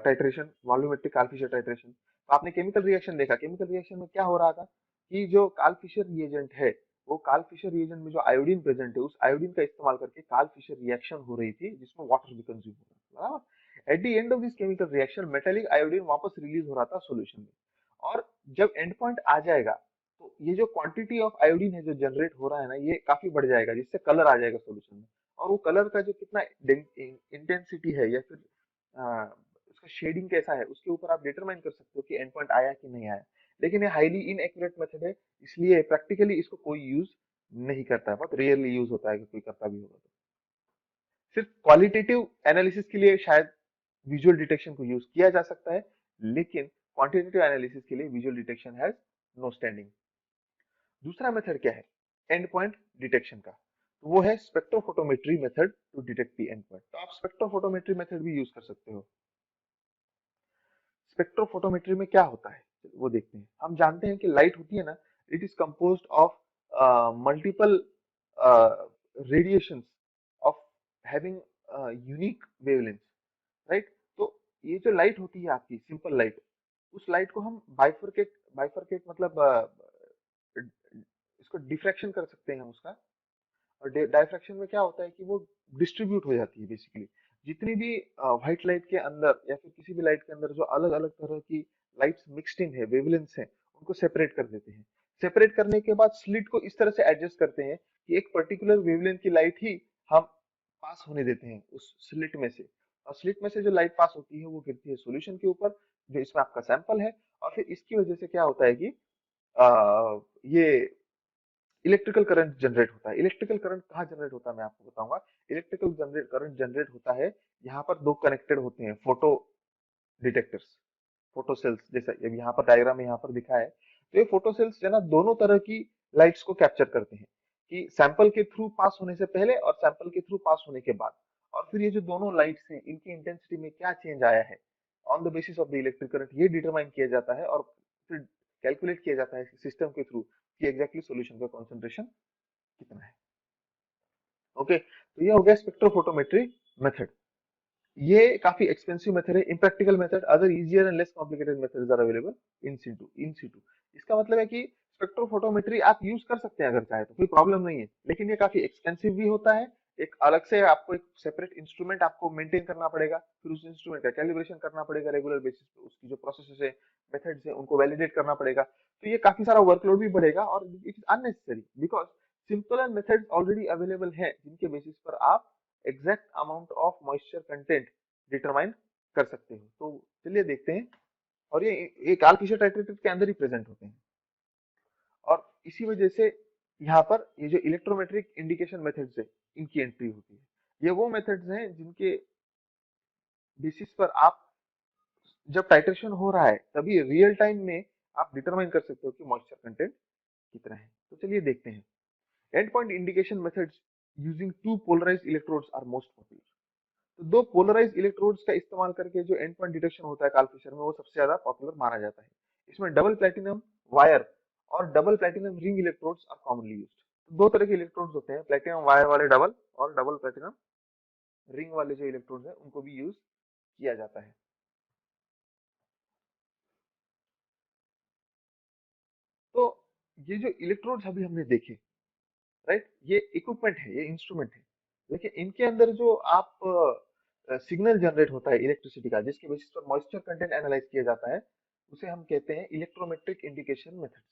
Speaker 1: titration, volumetric Karl Fischer titration, तो आपने केमिकल रिएक्शन देखा, केमिकल रिएक्शन में क्या हो रहा था कि जो कार्ल फिशर रिएजेंट है, वो कार्ल फिशर रिएजेंट में जो आयोडीन प्रेजेंट है उस आयोडीन का इस्तेमाल करके कार्ल फिशर रिएक्शन हो रही थी जिसमें वाटर भी कंज्यूम हो रहा था, बराबर। At the end of this chemical reaction metallic iodine वापस रिलीज हो रहा था सॉल्यूशन में, और जब एंड पॉइंट आ जाएगा तो ये जो क्वांटिटी ऑफ आयोडीन है जो जनरेट हो रहा है ना, ये काफी बढ़ जाएगा जिससे कलर आ जाएगा सॉल्यूशन में, और वो कलर का जो कितना इंटेंसिटी है या फिर उसका शेडिंग कैसा है उसके ऊपर आप डिटरमाइन कर सकते हो कि एंड पॉइंट आया कि नहीं आया। लेकिन ये हाईली इनएक्यूरेट मेथड है, इसलिए प्रैक्टिकली इसको कोई यूज नहीं करता है, बहुत रेयरली यूज होता है कि कोई करता भी होगा तो। सिर्फ क्वालिटेटिव एनालिसिस के लिए शायद विजुअल डिटेक्शन को यूज किया जा सकता है, लेकिन क्वांटिटेटिव एनालिसिस के लिए visual detection has no standing. दूसरा मेथड क्या है एंड पॉइंट डिटेक्शन का? तो वो है spectrophotometry method to detect the end point. तो आप स्पेक्ट्रोफोटोमेट्री मेथड भी यूज कर सकते हो। स्पेक्ट्रोफोटोमेट्री में क्या होता है वो देखते हैं। हम जानते हैं कि लाइट होती है ना, it is composed of multiple radiations of having unique wavelength, right. तो ये जो लाइट होती है आपकी सिंपल लाइट, उस लाइट को हम बाइफरकेट बाइफरकेट मतलब इसको डिफ्रैक्शन कर सकते हैं हम उसका। और डायफ्रैक्शन में क्या होता है कि वो डिस्ट्रीब्यूट हो जाती है बेसिकली, जितनी भी व्हाइट लाइट के अंदर या फिर किसी भी लाइट के अंदर जो अलग अलग तरह की लाइट्स मिक्स्ड इन है, वेवलेंथ्स है, उनको सेपरेट कर देते हैं। सेपरेट करने के बाद स्लिट को इस तरह से एडजस्ट करते हैं कि एक पर्टिकुलर वेवलेंथ की लाइट ही हम पास होने देते हैं उस स्लिट में से, और स्लिट में से जो लाइट पास होती है वो गिरती है सॉल्यूशन के ऊपर जो इसमें आपका सैंपल है। और फिर इसकी वजह से क्या होता है कि ये इलेक्ट्रिकल करंट जनरेट होता है। इलेक्ट्रिकल करंट कहाँ जनरेट होता है मैं आपको बताऊंगा। इलेक्ट्रिकल करंट जनरेट होता है, यहाँ पर दो कनेक्टेड होते हैं फोटो डिटेक्टर्स, फोटो सेल्स, जैसा यहाँ पर डायग्राम में यहाँ पर दिखा है। तो ये फोटो सेल्स जो ना दोनों तरह की लाइट्स को कैप्चर करते हैं, कि सैंपल के थ्रू पास होने से पहले और सैंपल के थ्रू पास होने के बाद। और फिर ये जो दोनों लाइट्स हैं इनकी इंटेंसिटी में क्या चेंज आया है on the basis of the electric current, ये डिटरमाइन किया जाता है और फिर कैलकुलेट किया जाता है सिस्टम के थ्रू कि एग्जैक्टली सॉल्यूशन का कॉन्सेंट्रेशन कितना है। ओके, तो ये हो गया स्पेक्ट्रोफोटोमेट्री मेथड। ये काफी एक्सपेंसिव मेथड है, impractical method. Other easier and less complicated methods are available in situ. इसका मतलब है कि स्पेक्ट्रोफोटोमेट्री आप यूज कर सकते हैं अगर चाहे तो, कोई प्रॉब्लम नहीं है, लेकिन ये काफी एक्सपेंसिव भी होता है। एक अलग से आपको एक सेपरेट इंस्ट्रूमेंट आपको मेंटेन करना पड़ेगा, फिर उस इंस्ट्रूमेंट का कैलिब्रेशन करना पड़ेगा रेगुलर बेसिस पे, उसकी जो प्रोसेसेस है, मेथड्स है, उनको वैलिडेट करना पड़ेगा। तो ये काफी सारा वर्कलोड भी बढ़ेगा और it is unnecessary, because simple methods already available है जिनके बेसिस पर आप exact amount of moisture content determine कर सकते हो। तो चलिए देखते हैं। और ये कार्ल फिशर टाइट्रेटर के अंदर ही प्रेजेंट होते हैं, और इसी वजह से यहाँ पर ये जो इलेक्ट्रोमेट्रिक इंडिकेशन मेथड्स है इनकी एंट्री होती है। ये वो मेथड्स हैं जिनके बेसिस पर आप जब टाइट्रेशन हो रहा है तभी रियल टाइम में आप डिटरमाइन कर सकते हो कि मॉइस्चर कंटेंट कितना है। तो चलिए देखते हैं। End point indication methods using two polarised electrodes are most popular. तो दो पोलराइज्ड इलेक्ट्रोड्स का इस्तेमाल करके जो एंड पॉइंट डिटेक्शन होता है कालफिशर में, वो सबसे ज्यादा पॉपुलर माना जाता है। इसमें डबल प्लेटिनम वायर और double platinum ring electrodes are commonly used. दो तरह के इलेक्ट्रोड्स होते हैं, प्लेटिनम वायर वाले डबल और डबल प्लेटिनम रिंग वाले जो इलेक्ट्रोड्स हैं उनको भी यूज किया जाता है। तो ये जो इलेक्ट्रोड्स अभी हमने देखे, राइट, ये इक्विपमेंट है, ये इंस्ट्रूमेंट है, लेकिन इनके अंदर जो आप सिग्नल जनरेट होता है इलेक्ट्रिसिटी का, जिसके बेसिस पर मॉइस्चर कंटेंट एनालाइज किया जाता है, उसे हम कहते हैं इलेक्ट्रोमेट्रिक इंडिकेशन मेथड्स।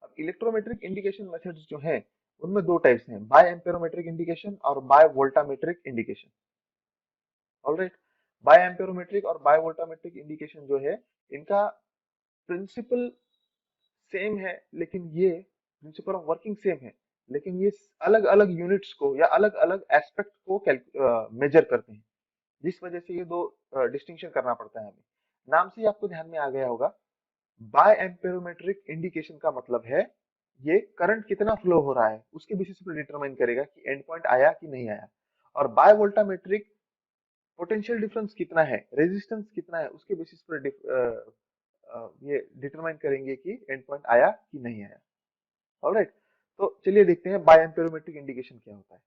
Speaker 1: अब इलेक्ट्रोमेट्रिक इंडिकेशन मेथड्स जो हैं उनमें दो टाइप्स हैं, बाय एम्पेरोमेट्रिक इंडिकेशन और by voltametric indication. Alright, by amperometric और बाय वोल्टामेट्रिक इंडिकेशन जो है, इनका प्रिंसिपल सेम है, लेकिन ये प्रिंसिपल ऑफ वर्किंग सेम है, लेकिन ये अलग अलग यूनिट्स को या अलग अलग एस्पेक्ट को मेजर करते हैं, जिस वजह से ये दो डिस्टिंक्शन करना पड़ता है हमें। नाम से ही आपको ध्यान में आ गया होगा, बाय एम्पेरोमेट्रिक इंडिकेशन का मतलब है ये करंट कितना फ्लो हो रहा है उसके बेसिस पर डिटरमाइन करेगा कि एंड पॉइंट आया कि नहीं आया। और बाय वोल्टामेट्रिक पोटेंशियल डिफरेंस कितना है, रेजिस्टेंस कितना है, उसके बेसिस पर ये डिटरमाइन करेंगे कि एंड पॉइंट आया कि नहीं आया। ऑलराइट, तो चलिए देखते हैं बाय एम्पेरोमेट्रिक इंडिकेशन क्या होता है।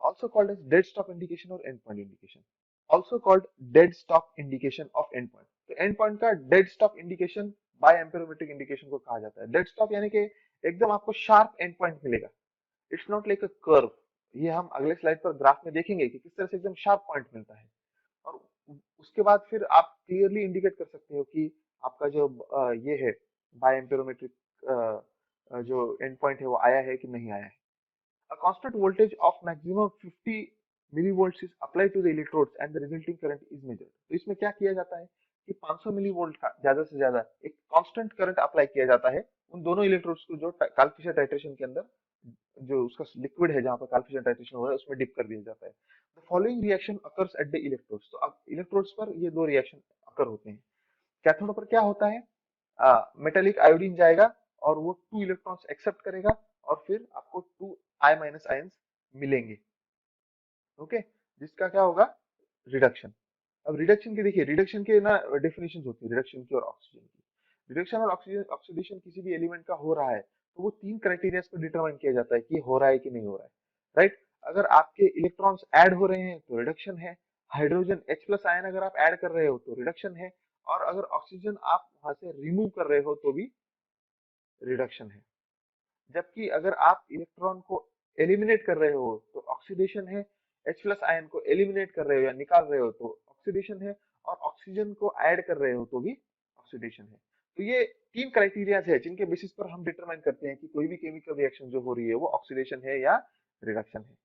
Speaker 1: also called as dead stop indication और end point indication, also called dead stop indication of end point। तो end point का dead stop indication by amperometric indication को कहा जाता है। डेड स्टॉप यानी कि एकदम आपको शार्प एंड पॉइंट मिलेगा, it's not like a curve. ये हम अगले स्लाइड पर ग्राफ में देखेंगे कि किस तरह से एकदम शार्प पॉइंट मिलता है। और उसके बाद फिर आप क्लियरली इंडिकेट कर सकते हो कि आपका जो ये है बाय एम्पेरोमेट्रिक जो एंड पॉइंट है वो आया है कि नहीं आया है। A constant voltage of maximum 50 millivolts is applied to the electrodes and the resulting current is measured। तो इसमें क्या किया जाता है कि 500 मिलीवोल्ट का ज्यादा से ज्यादा एक कांस्टेंट करंट अप्लाई किया जाता है उन दोनों इलेक्ट्रोड्स को जो काल्फिशर टाइट्रेशन के अंदर, जो उसका लिक्विड है जहां पर काल्फिशर टाइट्रेशन हो रहा है, उसमें डिप कर दिया जाता है। The following reaction occurs at the electrodes. तो अब इलेक्ट्रोड्स पर ये दो रिएक्शन अकर होते हैं। कैथोड पर क्या होता है, मेटेलिक आयोडीन जाएगा और वो 2 इलेक्ट्रॉन्स एक्सेप्ट करेगा और फिर आपको 2 आई माइनस आयंस मिलेंगे। ओके, जिसका क्या होगा, रिडक्शन। अब रिडक्शन के देखिए, रिडक्शन के ना डेफिनेशन होती है रिडक्शन की और ऑक्सीजन की। रिडक्शन और ऑक्सीजन ऑक्सीडेशन किसी भी एलिमेंट का हो रहा है तो वो तीन क्राइटेरिया पर डिटरमाइन किया जाता है कि हो रहा है कि नहीं हो रहा है, राइट। अगर आपके इलेक्ट्रॉन्स ऐड हो रहे हैं तो रिडक्शन है, हाइड्रोजन H प्लस आयन अगर आप ऐड कर रहे हो तो रिडक्शन है, और अगर ऑक्सीजन आप वहां से रिमूव कर रहे हो तो भी रिडक्शन है। जबकि अगर आप इलेक्ट्रॉन को एलिमिनेट कर रहे हो तो ऑक्सीडेशन है, H प्लस आयन को एलिमिनेट कर रहे हो या निकाल रहे हो तो ऑक्सीडेशन है, और ऑक्सीजन को ऐड कर रहे हो तो भी ऑक्सीडेशन है। तो ये तीन क्राइटेरिया है जिनके बेसिस पर हम डिटरमाइन करते हैं कि कोई भी केमिकल रिएक्शन जो हो रही है वो ऑक्सीडेशन है या रिडक्शन है।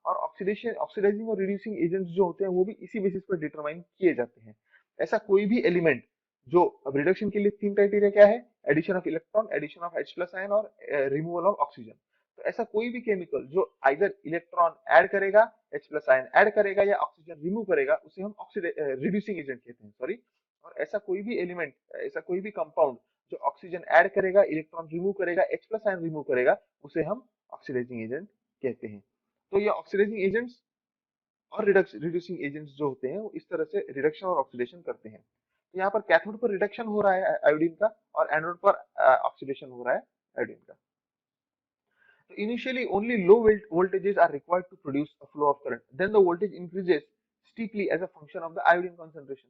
Speaker 1: और ऑक्सीडेशन, ऑक्सीडाइजिंग और रिड्यूसिंग एजेंट्स जो होते हैं वो भी इसी बेसिस पर डिटरमाइन किए जाते हैं। ऐसा कोई भी एलिमेंट जो, अब रिडक्शन के लिए तीन क्राइटेरिया क्या है, addition of electron, addition of H plus ion और रिमूवल ऑफ ऑक्सीजन। तो ऐसा कोई भी केमिकल जो आइदर इलेक्ट्रॉन ऐड करेगा, H प्लस आयन ऐड करेगा या ऑक्सीजन रिमूव करेगा, उसे हम रिड्यूसिंग एजेंट कहते हैं, सॉरी। और ऐसा कोई भी एलिमेंट, ऐसा कोई भी कंपाउंड जो ऑक्सीजन ऐड करेगा, इलेक्ट्रॉन रिमूव करेगा, H प्लस आयन रिमूव करेगा, उसे हम ऑक्सीडाइजिंग एजेंट कहते हैं। तो ये ऑक्सीडाइजिंग एजेंट्स और रिड्यूसिंग एजेंट्स जो होते हैं वो इस तरह से रिडक्शन और ऑक्सीडेशन करते हैं। तो यहाँ पर कैथोड पर रिडक्शन हो रहा है आयोडीन का, और एनोड पर ऑक्सीडेशन हो रहा है आयोडीन का। So initially only low voltages are required to produce a flow of current. Then the voltage increases steeply as a function of the iodine concentration.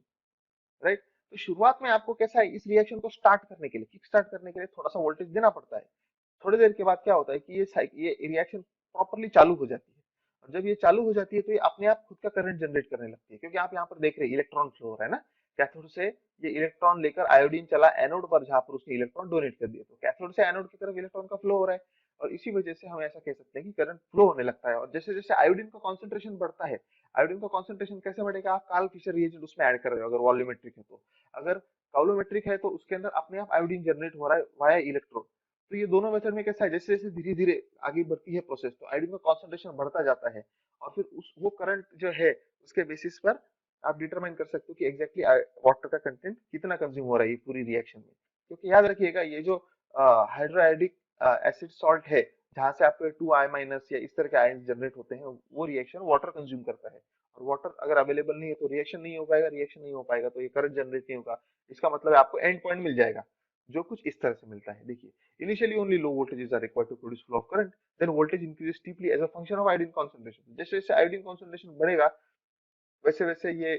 Speaker 1: Right, तो शुरुआत में आपको कैसा है, इस रिएक्शन को स्टार्ट करने के लिए, किक स्टार्ट करने के लिए थोड़ा सा वोल्टेज देना पड़ता है। थोड़ी देर के बाद क्या होता है कि ये रिएक्शन प्रॉपरली चालू हो जाती है, और जब ये चालू हो जाती है तो ये अपने आप खुद का करंट जनरेट करने लगती है, क्योंकि आप यहाँ पर देख रहे हैं इलेक्ट्रॉन फ्लो हो रहा है ना। कैथोड से ये इलेक्ट्रॉन लेकर आयोडीन चला एनोड पर, जहां पर उसने इलेक्ट्रॉन डोनेट कर दिया, तो कैथोड से एनोड की तरफ इलेक्ट्रॉन का फ्लो हो रहा है, और इसी वजह से हम ऐसा कह सकते हैं कि करंट फ्लो होने लगता है। और जैसे जैसे आयोडीन का कॉन्सेंट्रेशन बढ़ता है, आयोडीन का कॉन्सेंट्रेशन कैसे बढ़ेगा, आप कार्ल फिशर रिएजेंट उसमें ऐड कर रहे हो अगर वॉल्यूमेट्रिक है तो। अगर काउलोमेट्रिक है तो उसके अंदर अपने आप आयोडीन जनरेट हो रहा है वाया इलेक्ट्रोड। तो ये दोनों मेथड में कैसा है, जैसे जैसे धीरे धीरे आगे बढ़ती है प्रोसेस तो आयोडीन का कॉन्सेंट्रेशन बढ़ता जाता है, और फिर उस वो करंट जो है उसके बेसिस पर आप डिटरमाइन कर सकते हो कि एग्जैक्टली वाटर का कंटेंट कितना कंज्यूम हो रहा है ये पूरी रिएक्शन में। क्योंकि याद रखिएगा ये जो हाइड्रोआयोडिक एसिड सॉल्ट है, जहां से आपके 2 I माइनस या इस तरह के आयंस जनरेट होते हैं, वो रिएक्शन वाटर कंज्यूम करता है। और वाटर अगर अवेलेबल नहीं है तो रिएक्शन नहीं हो पाएगा, रिएक्शन नहीं हो पाएगा तो ये करंट जनरेट नहीं होगा। इसका मतलब है आपको एंड पॉइंट मिल जाएगा जो कुछ इस तरह से मिलता है। देखिए, initially only low voltages are required to produce flow of current, then voltage increases steeply as a function of iodine concentration. जैसे जैसे आयोडीन कंसंट्रेशन बढ़ेगा वैसे वैसे ये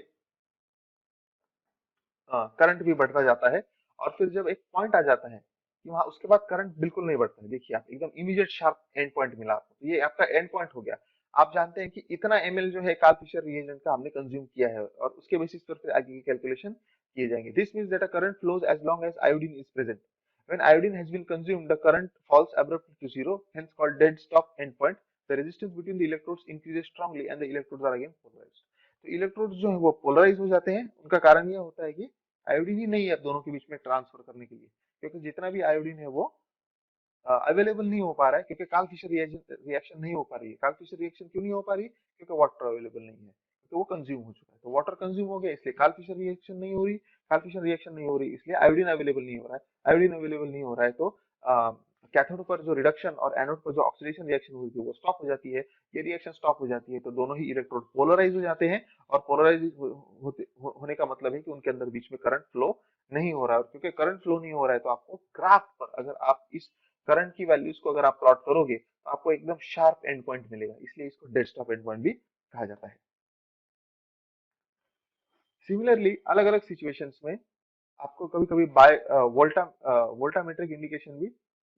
Speaker 1: करंट भी बढ़ता जाता है। और फिर जब एक पॉइंट आ जाता है कि वहां उसके बाद करंट बिल्कुल नहीं बढ़ता है, देखिए आप एकदम इमीडिएट शार्प एंड पॉइंट मिला आपको, तो ये आपका एंड पॉइंट हो गया। आप जानते हैं कि इतना ml जो है कार्ल फिशर रिएजेंट का हमने कंज्यूम किया है, और उसके बेसिस पर फिर आगे की कैलकुलेशन किए जाएंगे। This means that a current flows as long as iodine is present. When iodine has been consumed, the current falls abruptly to zero, hence called dead stop endpoint. The resistance between the electrodes increases strongly and the electrodes are again polarized. तो electrodes जो है वो polarise हो जाते हैं। उनका कारण यह होता है कि आयोडीन ही नहीं है अब दोनों के बीच में ट्रांसफर करने के लिए, क्योंकि जितना भी आयोडीन है वो अवेलेबल नहीं हो पा रहा है, क्योंकि कार्ल फिशर रिएक्शन नहीं हो पा रही है। कार्ल फिशर रिएक्शन क्यों नहीं हो पा रही? क्योंकि वाटर अवेलेबल नहीं है, क्योंकि वो कंज्यूम हो चुका है। तो वाटर कंज्यूम हो गया इसलिए कार्ल फिशर रिएक्शन नहीं हो रही, कार्ल फिशर रिएक्शन नहीं हो रही इसलिए आयोडीन अवेलेबल नहीं हो रहा है। आयोडीन अवेलेबल नहीं हो रहा है तो कैथोड पर जो रिडक्शन और एनोड पर जो ऑक्सीडेशन रिएक्शन हुई थी वो स्टॉप हो जाती है। ये रिएक्शन स्टॉप हो जाती है तो दोनों ही इलेक्ट्रोड पोलराइज हो जाते हैं, और पोलराइज होने का मतलब है कि उनके अंदर बीच में करंट फ्लो नहीं हो रहा है। और क्योंकि करंट फ्लो नहीं हो रहा है तो आपको ग्राफ पर अगर आप इस करंट की वैल्यूज को अगर आप प्लॉट करोगे तो आपको एकदम शार्प एंड पॉइंट मिलेगा, इसलिए इसको डेड स्टॉप एंड पॉइंट भी कहा जाता है। सिमिलरली अलग अलग सिचुएशंस में आपको कभी कभी बाय वोल्टामेट्रिक इंडिकेशन भी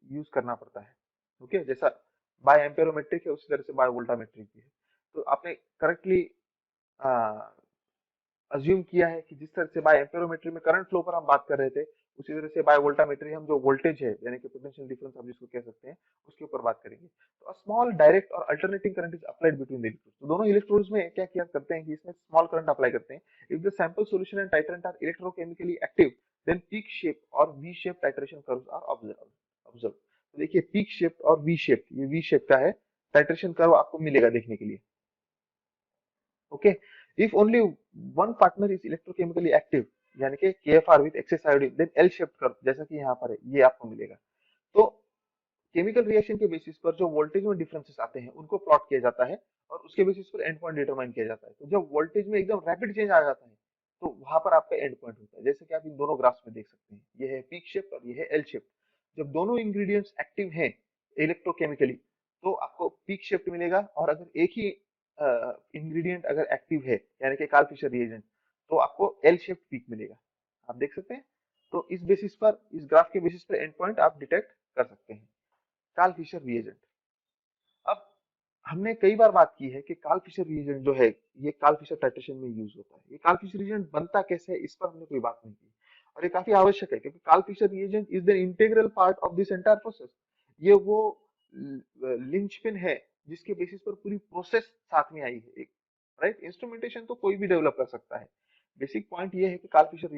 Speaker 1: यूज करना पड़ता है। ओके, जैसा बाय एम्पेरोमेट्रिक है उसी तरह से बाय वोल्टामेट्रिक भी है। तो आपने करेक्टली अज्यूम किया है कि जिस तरह से बाय एम्पेरोमेट्री में करंट फ्लो पर हम बात कर रहे थे, उसी तरह से बाय वोल्टामेट्री हम जो वोल्टेज है यानी कि पोटेंशियल डिफरेंस आप जिसको कह सकते हैं उसके ऊपर बात करेंगे। तो स्मॉल डायरेक्ट और alternating current is applied between the electrodes. तो दोनों इलेक्ट्रोड्स में क्या किया करते हैं कि इसमें स्मॉल करंट अप्लाई करते हैं। If the sample solution and titrant are electrochemically active, then peak shape और V shape titration curves are observe. तो देखिए पीक शेप और वी शेप, ये वी शेप का है टाइट्रेशन कर्व आपको मिलेगा देखने के लिए। Okay, if only one partner is electrochemically active यानी कि KFR with excess iodine, then L shaped curve जैसा कि यहाँ पर है ये आपको मिलेगा। तो केमिकल रिएक्शन के बेसिस पर जो वोल्टेज में डिफरेंसेस आते हैं उनको प्लॉट किया जाता है, और उसके बेसिस पर एंड पॉइंट डिटरमाइन किया जाता है। तो जब वोल्टेज में एकदम रैपिड चेंज आ जाता है तो वहां पर आपका एंड पॉइंट होता है, जैसे कि आप इन दोनों ग्राफ्स में देख सकते हैं, ये है पीक शेप और ये है एल शेप। जब दोनों इंग्रेडिएंट्स एक्टिव हैं इलेक्ट्रोकेमिकली तो आपको पीक शेप मिलेगा, और अगर एक ही इंग्रेडिएंट अगर एक्टिव है यानी कि कार्ल फिशर रिएजेंट तो आपको एल शेप पीक मिलेगा। आप देख सकते हैं। तो इस बेसिस पर, इस ग्राफ के बेसिस पर एंड पॉइंट आप डिटेक्ट कर सकते हैं। कार्ल फिशर रिएजेंट, अब हमने कई बार बात की है कि कार्ल फिशर रिएजेंट जो है ये कार्ल फिशर टाइट्रेशन में यूज होता है। ये कार्ल फिशर रिएजेंट बनता कैसे है इस पर हमने कोई बात नहीं की, और ये काफी आवश्यक है क्योंकि Karl Fischer reagent is the integral part of this entire process. ये वो लिंचपिन है जिसके बेसिस पर पूरी प्रोसेस साथ में आई है। एक राइट इंस्ट्रूमेंटेशन तो कोई भी डेवलप कर सकता है। बेसिक पॉइंट ये है कि कार्ल फिशर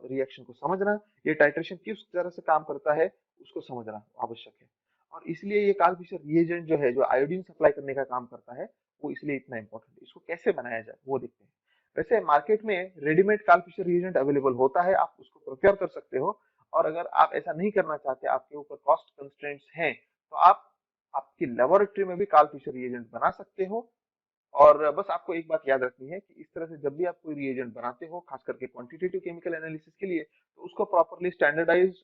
Speaker 1: रिएक्शन को समझना, ये टाइट्रेशन किस तरह से काम करता है उसको समझना आवश्यक है। और इसलिए ये कार्ल फिशर रिएजेंट जो है जो आयोडीन सप्लाई करने का काम करता है वो इसलिए इतना इंपॉर्टेंट है। इसको कैसे बनाया जाए वो देखते हैं। वैसे मार्केट में readymade Karl Fischer reagent available होता है, आप उसको प्रोक्योर कर सकते हो। और अगर आप ऐसा नहीं करना चाहते, आपके ऊपर कॉस्ट कंस्ट्रेंट्स हैं, तो आप आपकी लेबोरेटरी में भी कार्ल फिशर रिएजेंट बना सकते हो। और बस आपको एक बात याद रखनी है कि इस तरह से जब भी आप कोई रिएजेंट बनाते हो, खास करके क्वांटिटेटिव केमिकल एनालिसिस के लिए, तो उसको प्रॉपर्ली स्टैंडर्डाइज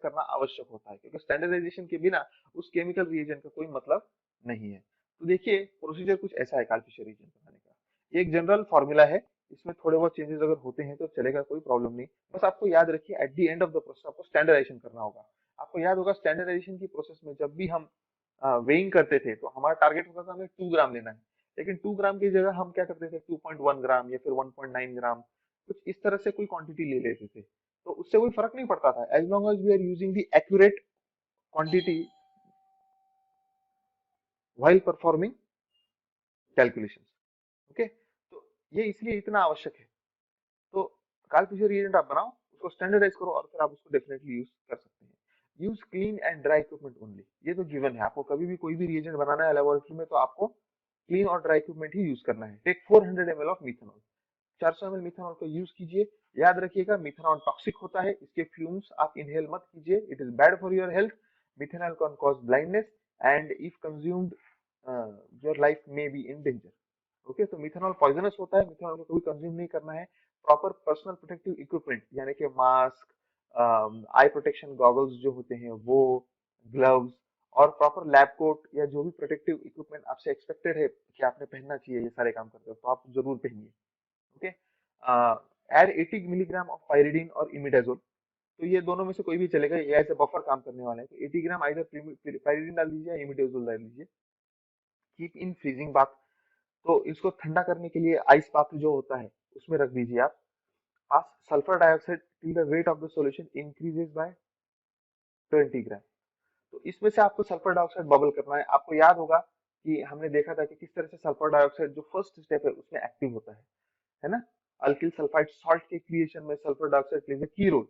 Speaker 1: करना आवश्यक होता है, क्योंकि स्टैंडर्डाइजेशन के बिना उस केमिकल रिएजेंट का कोई मतलब नहीं है। तो देखिए प्रोसीजर कुछ ऐसा है कार्ल फिशर रिएजेंट बनाने का। ये एक जनरल फॉर्मूला है, इसमें थोड़े बहुत चेंजेस अगर होते हैं तो चलेगा, कोई प्रॉब्लम नहीं। बस आपको याद रखिए at the end of the process आपको स्टैंडर्डाइजेशन करना होगा। आपको याद होगा स्टैंडर्डाइजेशन की प्रोसेस में जब भी हम वेइंग करते थे तो हमारा टारगेट होता था हमें 2 ग्राम लेना है, लेकिन 2 ग्राम की जगह हम क्या करते थे 2.1 ग्राम या फिर 1.9 ग्राम, कुछ इस तरह से कोई क्वांटिटी ले लेते थे। तो उससे कोई फर्क नहीं पड़ता था as long as we are using the accurate quantity while performing calculations. Okay, तो ये इसलिए इतना आवश्यक है। तो कार्ल फिशर रिएजेंट आप बनाओ, उसको स्टैंडर्डाइज करो, और फिर आप उसको डेफिनेटली यूज कर सकते हैं। Use clean and dry equipment only, ये तो गिवन है। आपको कभी भी कोई भी रिएजेंट बनाना है लेबोरेटरी में तो आपको क्लीन और ड्राई इक्विपमेंट ही यूज करना है। Take 400 ml of methanol. 400 ml methanol को यूज कीजिए। याद रखिएगा मिथेनॉल टॉक्सिक होता है, इसके फ्यूम्स आप इनहेल मत कीजिए, it is bad for your health. Methanol can cause blindness and if consumed your life may be in danger. Okay, तो मिथेनॉल पॉइजनस होता है, मिथेनॉल को कभी कंज्यूम नहीं करना है। प्रॉपर पर्सनल प्रोटेक्टिव इक्विपमेंट यानी कि मास्क, आई प्रोटेक्शन गॉगल्स जो होते हैं वो, ग्लव्स और प्रॉपर लैब कोट या जो भी प्रोटेक्टिव इक्विपमेंट आपसे एक्सपेक्टेड है कि आपने पहनना चाहिए ये सारे काम करते हो तो आप जरूर पहनिए। Okay, add 80 milligram of pyridine और इमिडाजोल। तो ये दोनों में से कोई भी चलेगा, ये एज ए बफर काम करने वाला है। तो 80 ग्राम आइदर पायरिडीन डाल दीजिए या इमिडाजोल डाल दीजिए। कीप इन फ्रीजिंग बाथ, तो इसको ठंडा करने के लिए आइस बाथ जो होता है उसमें रख दीजिए आप। Pass sulphur dioxide till the weight of the solution increases by 20 gram. तो इसमें से आपको सल्फर डाइऑक्साइड बबल करना है। आपको याद होगा कि हमने देखा था कि किस तरह से सल्फर डाइऑक्साइड जो फर्स्ट स्टेप है उसमें एक्टिव होता है ना। अल्किल सल्फाइड सॉल्ट के क्रिएशन में sulphur dioxide plays a key role.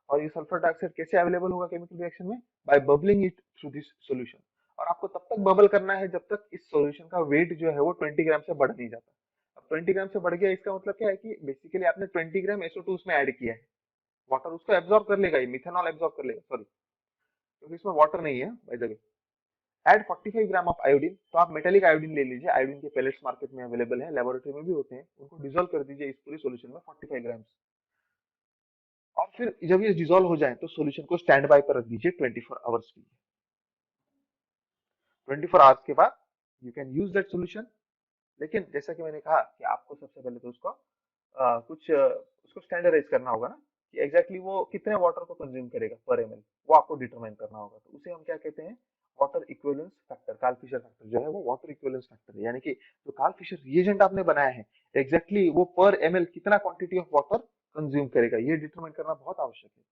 Speaker 1: और ये सल्फर डाइऑक्साइड कैसे अवेलेबल होगा केमिकल रिएक्शन में? By bubbling it through this solution. और आपको तब तक बबल करना है जब तक इस सॉल्यूशन का वेट जो है वो 20 ग्राम से बढ़ नहीं जाता। अब 20 ग्राम से बढ़ गया इसका मतलब क्या है कि बेसिकली आपने 20 ग्राम SO2 उसमें ऐड किया है। वाटर उसको एब्जॉर्ब कर लेगा, ये मिथेनॉल एब्जॉर्ब कर लेगा, सॉरी, क्योंकि इसमें वाटर नहीं है by the way. Add 45 gram of iodine, तो आप मेटेलिक आयोडीन ले लीजिए, आयोडीन के पेलेट्स मार्केट में अवेलेबल है, लेबोरेटरी में भी होते हैं, उनको डिसॉल्व कर दीजिए इस पूरे सॉल्यूशन में 45 ग्राम। और फिर जब ये डिसॉल्व हो जाए तो सॉल्यूशन को स्टैंड बाय पर रख दीजिए 24 आवर्स के लिए। 24 आवर्स के बाद you can use that solution. लेकिन जैसा कि मैंने कहा कि आपको सबसे पहले तो उसको उसको स्टैंडर्डाइज करना होगा ना, कि एग्जैक्टली वो कितने वाटर को कंज्यूम करेगा पर एमएल, वो आपको डिटरमाइन करना होगा। तो उसे हम क्या कहते हैं? Water equivalence factor. Karl Fischer factor जो है वो वाटर इक्विवेलेंस फैक्टर है, यानी कि जो कार्ल फिशर रिएजेंट आपने बनाया है एग्जैक्टली वो पर एमएल कितना क्वांटिटी ऑफ वाटर कंज्यूम करेगा, ये डिटरमाइन करना बहुत आवश्यक है।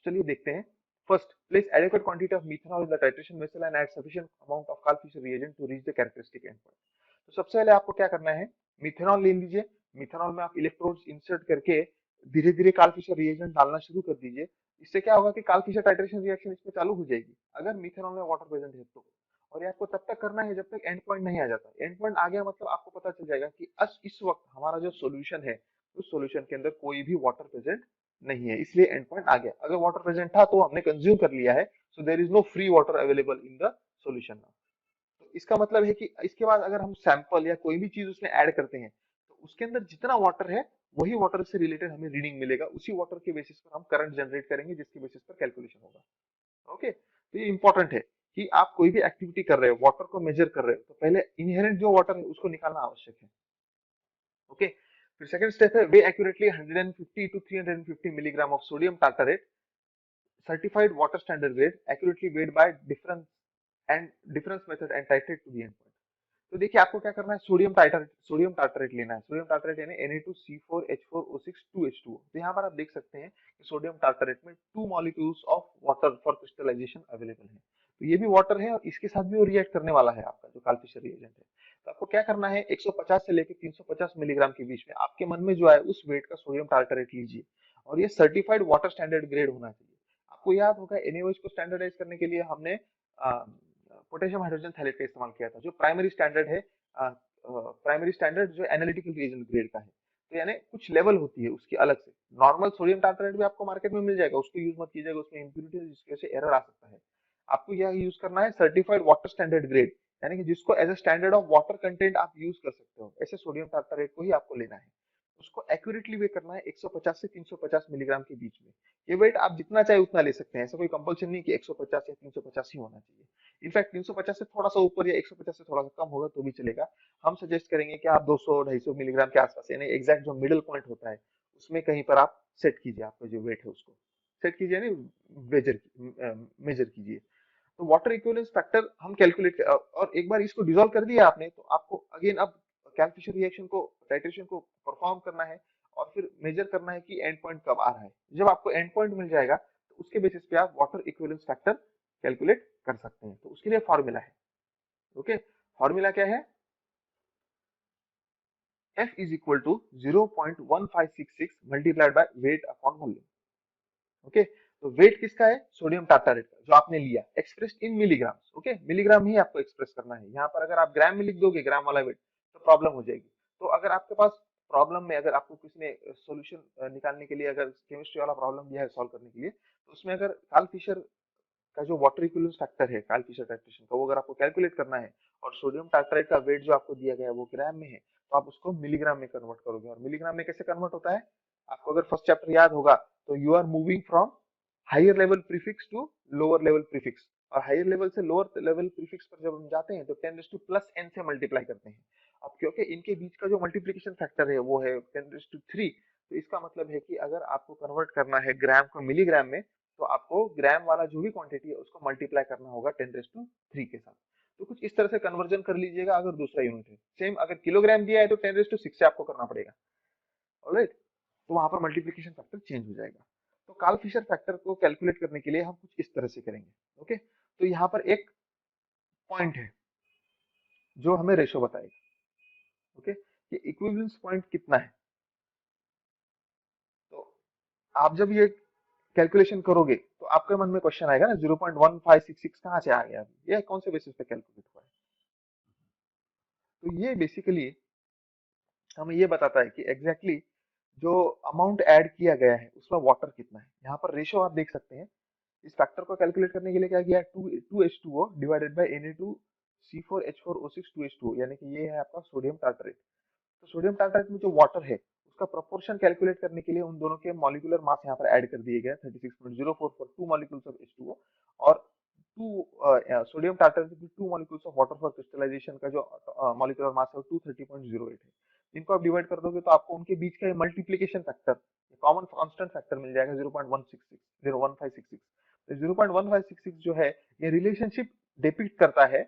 Speaker 1: चलिए देखते हैं। First, place adequate quantity of methanol in the titration vessel and add sufficient amount of Karl Fischer reagent to reach the characteristic endpoint। तो सबसे पहले आपको क्या करना है, मिथेनॉल ले लीजिए। मिथेनॉल में आप इलेक्ट्रोड्स इंसर्ट करके धीरे धीरे कार्ल फिशर रिएजेंट डालना शुरू कर दीजिए। इससे क्या होगा कि कार्ल फिशर टाइट्रेशन रिएक्शन इसमें चालू हो जाएगी अगर मिथेनॉल में वाटर प्रेजेंट है तो। और ये आपको तब तक करना है जब तक एंड पॉइंट नहीं आ जाता। एंड पॉइंट आ गया मतलब आपको पता चल जाएगा कि इस वक्त हमारा जो सॉल्यूशन है उस सॉल्यूशन के अंदर कोई भी वाटर प्रेजेंट नहीं है, इसलिए एंड पॉइंट आ गया। अगर वाटर प्रेजेंट था तो हमने कंज्यूम कर लिया है, so there is no free water available in the solution now. तो इसका मतलब है कि इसके बाद अगर हम सैंपल या कोई भी चीज उसमें ऐड करते हैं तो उसके अंदर जितना वाटर है वही वाटर से रिलेटेड हमें रीडिंग मिलेगा, उसी वाटर के बेसिस पर हम करंट जनरेट करेंगे जिसके बेसिस पर कैलकुलेशन होगा। ओके, तो ये इंपॉर्टेंट है कि आप कोई भी एक्टिविटी कर रहे हो, वाटर को मेजर कर रहे हो, तो पहले इनहेरेंट जो वाटर है उसको निकालना आवश्यक है। ओके, फिर सेकंड स्टेप है weigh accurately 150 to 350 milligram of sodium tartrate certified water standard grade accurately weighed by difference method and titrate to the end point। तो देखिए आपको क्या करना है, सोडियम टार्टरेट लेना है। सोडियम टार्टरेट यानी Na2C4H4O6 2H2O। तो यहाँ पर आप देख सकते हैं कि सोडियम टार्टरेट में 2 molecules of water for crystallisation available है। तो ये भी वाटर है और इसके साथ भी वो रिएक्ट करने वाला है आपका जो कार्ल फिशर रिएजेंट है। तो आपको क्या करना है, 150 से लेकर 350 मिलीग्राम के बीच में आपके मन में जो है उस वेट का सोडियम टार्टरेट लीजिए और ये सर्टिफाइड वाटर स्टैंडर्ड ग्रेड होना चाहिए। आपको याद होगा NaOH को स्टैंडर्डाइज करने के लिए हमने पोटेशियम हाइड्रोजन थैलेट का इस्तेमाल किया था, जो प्राइमरी स्टैंडर्ड है, प्राइमरी स्टैंडर्ड जो एनालिटिकल रिएजेंट ग्रेड का है। तो यानी कुछ लेवल होती है उसकी अलग से। नॉर्मल सोडियम टार्टरेट भी आपको मार्केट में मिल जाएगा, उसको यूज मत कीजिएगा, उसमें इंप्यूरिटी है जिसकी वजह से एरर आ सकता है। आपको यह यूज करना है सर्टिफाइड वाटर स्टैंडर्ड ग्रेड, यानी कि जिसको as a standard of water content आप यूज कर सकते हो, ऐसे सोडियम टार्टरेट को ही आपको लेना है। उसको एक्यूरेटली वे करना है 150 से 350 मिलीग्राम के बीच में। ये वेट आप जितना चाहे उतना ले सकते हैं, ऐसा कोई कंपल्सन नहीं कि 150 या 350 ही होना चाहिए। इनफैक्ट 350 से थोड़ा सा ऊपर या 150 से थोड़ा सा कम होगा तो भी चलेगा। हम सजेस्ट करेंगे कि आप 200-250 मिलीग्राम के आसपास, यानी एग्जैक्ट जो मिडिल पॉइंट होता है उसमें कहीं पर आप सेट कीजिए, आपका जो वेट है उसको सेट कीजिए, यानी मेजर कीजिए। तो वाटर इक्विवेलेंस फैक्टर हम कैलकुलेट और एक बार इसको डिसॉल्व कर दिया आपने तो आपको अगेन अब कार्ल फिशर रिएक्शन को, टाइट्रेशन को परफॉर्म करना है और फिर मेजर करना है कि एंड पॉइंट कब आ रहा है। जब आपको एंड पॉइंट मिल जाएगा तो उसके बेसिस पे आप वाटर इक्विवेलेंस फैक्टर कैलकुलेट कर सकते हैं। तो उसके लिए फॉर्मूला है। ओके, फॉर्मूला क्या है? F is equal to 0.1566 multiplied by weight upon volume. Okay, तो वेट किसका है? सोडियम टार्टारेट का, जो आपने लिया, expressed in milligram. Okay, milligram ही आपको एक्सप्रेस करना है यहाँ पर। अगर आप ग्राम में लिख दोगे ग्राम वाला वेट तो प्रॉब्लम हो जाएगी। तो अगर आपके पास प्रॉब्लम में अगर आपको किसी ने सॉल्यूशन निकालने के लिए अगर केमिस्ट्री वाला प्रॉब्लम दिया है सॉल्व करने के लिए, तो उसमें अगर कार्ल फिशर का जो वाटर इक्विवेलेंस फैक्टर है कार्ल फिशर टाइट्रेशन का, वो अगर आपको कैलकुलेट करना है और सोडियम टार्टरेट का वेट जो आपको दिया गया है वो ग्राम में है, तो आप उसको मिलीग्राम में कन्वर्ट करोगे। और मिलीग्राम में कैसे कन्वर्ट होता है, आपको अगर फर्स्ट चैप्टर याद होगा तो you are moving from higher level prefix to lower level prefix, और हायर लेवल से लोअर लेवल प्रीफिक्स पर जब हम जाते हैं तो 10 टू प्लस n से मल्टीप्लाई करते हैं। अब क्योंकि इनके बीच का जो मल्टीप्लिकेशन फैक्टर है वो है 10⁻3, तो इसका मतलब है कि अगर आपको कन्वर्ट करना है ग्राम को मिलीग्राम में, तो आपको ग्राम वाला जो भी क्वांटिटी है उसको मल्टीप्लाई करना होगा 10⁻3 के साथ। तो कुछ इस तरह से कन्वर्जन कर लीजिएगा अगर दूसरा यूनिट है। सेम अगर किलोग्राम दिया है तो 10⁻6 से आपको करना पड़ेगा। ऑलराइट, तो वहां पर मल्टीप्लिकेशन फैक्टर चेंज हो जाएगा। तो कार्ल फिशर फैक्टर को कैलकुलेट करने के लिए हम कुछ इस तरह से करेंगे। ओके, तो यहाँ पर एक पॉइंट है जो हमें रेशो बताएगा। ओके, कि इक्विवेलेंस पॉइंट कितना है। तो आप जब ये कैलकुलेशन करोगे तो आपके मन में क्वेश्चन आएगा ना, 0.1566 कहाँ से आ गया, ये कौन से बेसिस पे कैलकुलेट हुआ है। तो ये बेसिकली हमें ये बताता है कि एग्जैक्टली जो अमाउंट ऐड किया गया है उसमें वाटर कितना है। यहाँ पर रेशो आप देख सकते हैं। इस फैक्टर को कैलकुलेट करने के लिए क्या किया है, 2H2O divided by Na2C4H4O6 2H2O, यानी कि ये है आपका सोडियम टार्टरेट। तो सोडियम टार्टरेट में जो वाटर है उसका प्रोपोर्शन कैलकुलेट करने के लिए उन दोनों के मॉलिक्यूलर मास यहाँ पर ऐड कर दिए गए 36.04 फॉर 2 मॉलिक्यूल्स ऑफ H2O और 2 सोडियम टार्टरेट की 2 molecules of water for crystallisation का जो मॉलिक्यूलर मास है वो 230.08 है। इनको आप डिवाइड कर दोगे तो आपको उनके बीच का multiplication factor, common constant factor मिल जाएगा 0.1566। तो 0.1566 जो है ये रिलेशनशिप डिपिक्ट करता है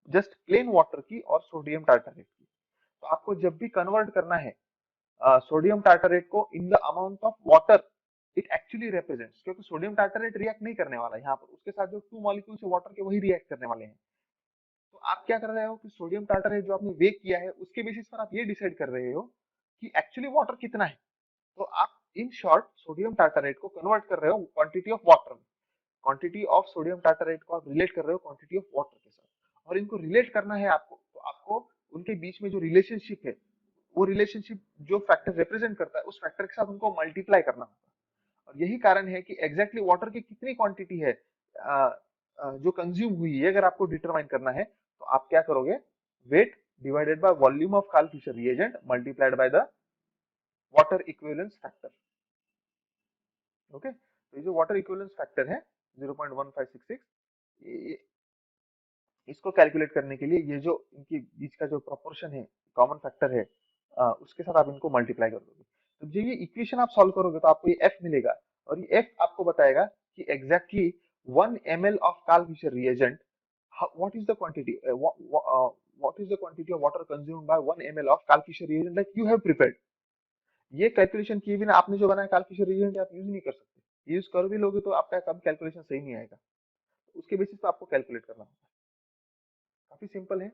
Speaker 1: जस्ट प्लेन वाटर की और सोडियम टार्टरेट की। तो आपको जब भी कन्वर्ट करना है सोडियम टार्टरेट को in the amount of water it actually represents, क्योंकि सोडियम टार्टरेट रिएक्ट नहीं करने वाला है यहाँ पर, उसके साथ जो 2 मॉलिक्यूल्स है वाटर के वही रिएक्ट करने वाले हैं। तो आप क्या कर रहे हो कि सोडियम टार्टरेट जो आपने वेट किया है उसके बेसिस पर आप ये डिसाइड कर रहे हो कि एक्चुअली वाटर कितना है। तो आप इन शॉर्ट सोडियम टार्टरेट को कन्वर्ट कर रहे हो क्वांटिटी ऑफ वाटर में, क्वांटिटी ऑफ सोडियम टार्टरेट को आप रिलेट कर रहे हो क्वांटिटी ऑफ वाटर के साथ, और इनको रिलेट करना है आपको, तो आपको उनके बीच में जो रिलेशनशिप है वो रिलेशनशिप जो फैक्टर रिप्रेजेंट करता है उस फैक्टर के साथ उनको मल्टीप्लाई करना होगा। और यही कारण है कि एग्जैक्टली वाटर की कितनी क्वांटिटी है जो कंज्यूम हुई है अगर आपको डिटरमाइन करना है, तो आप क्या करोगे, weight divided by volume of Karl Fischer reagent multiplied by the water equivalence factor. Okay, तो ये जो वाटर इक्विवेलेंस फैक्टर है 0.1566, ये इसको कैलकुलेट करने के लिए ये जो इनके बीच का जो प्रोपोर्शन है, कॉमन फैक्टर है, उसके साथ आप इनको मल्टीप्लाई कर दोगे। तो जब ये इक्वेशन आप सॉल्व करोगे तो आपको ये एफ मिलेगा, और ये एफ आपको बताएगा कि exactly 1 ml of Karl Fischer reagent what is the quantity what is the quantity of water consumed by 1 ml of Karl Fischer reagent that you have prepared। ये कैलकुलेशन किए बिना आपने जो बनाया कार्ल फिशर reagent आप use नहीं कर सकते, यूज कर भी लोगे तो आपका कब कैलकुलेशन सही नहीं आएगा। उसके बेसिस पे आपको कैलकुलेट करना होगा। काफी सिंपल है।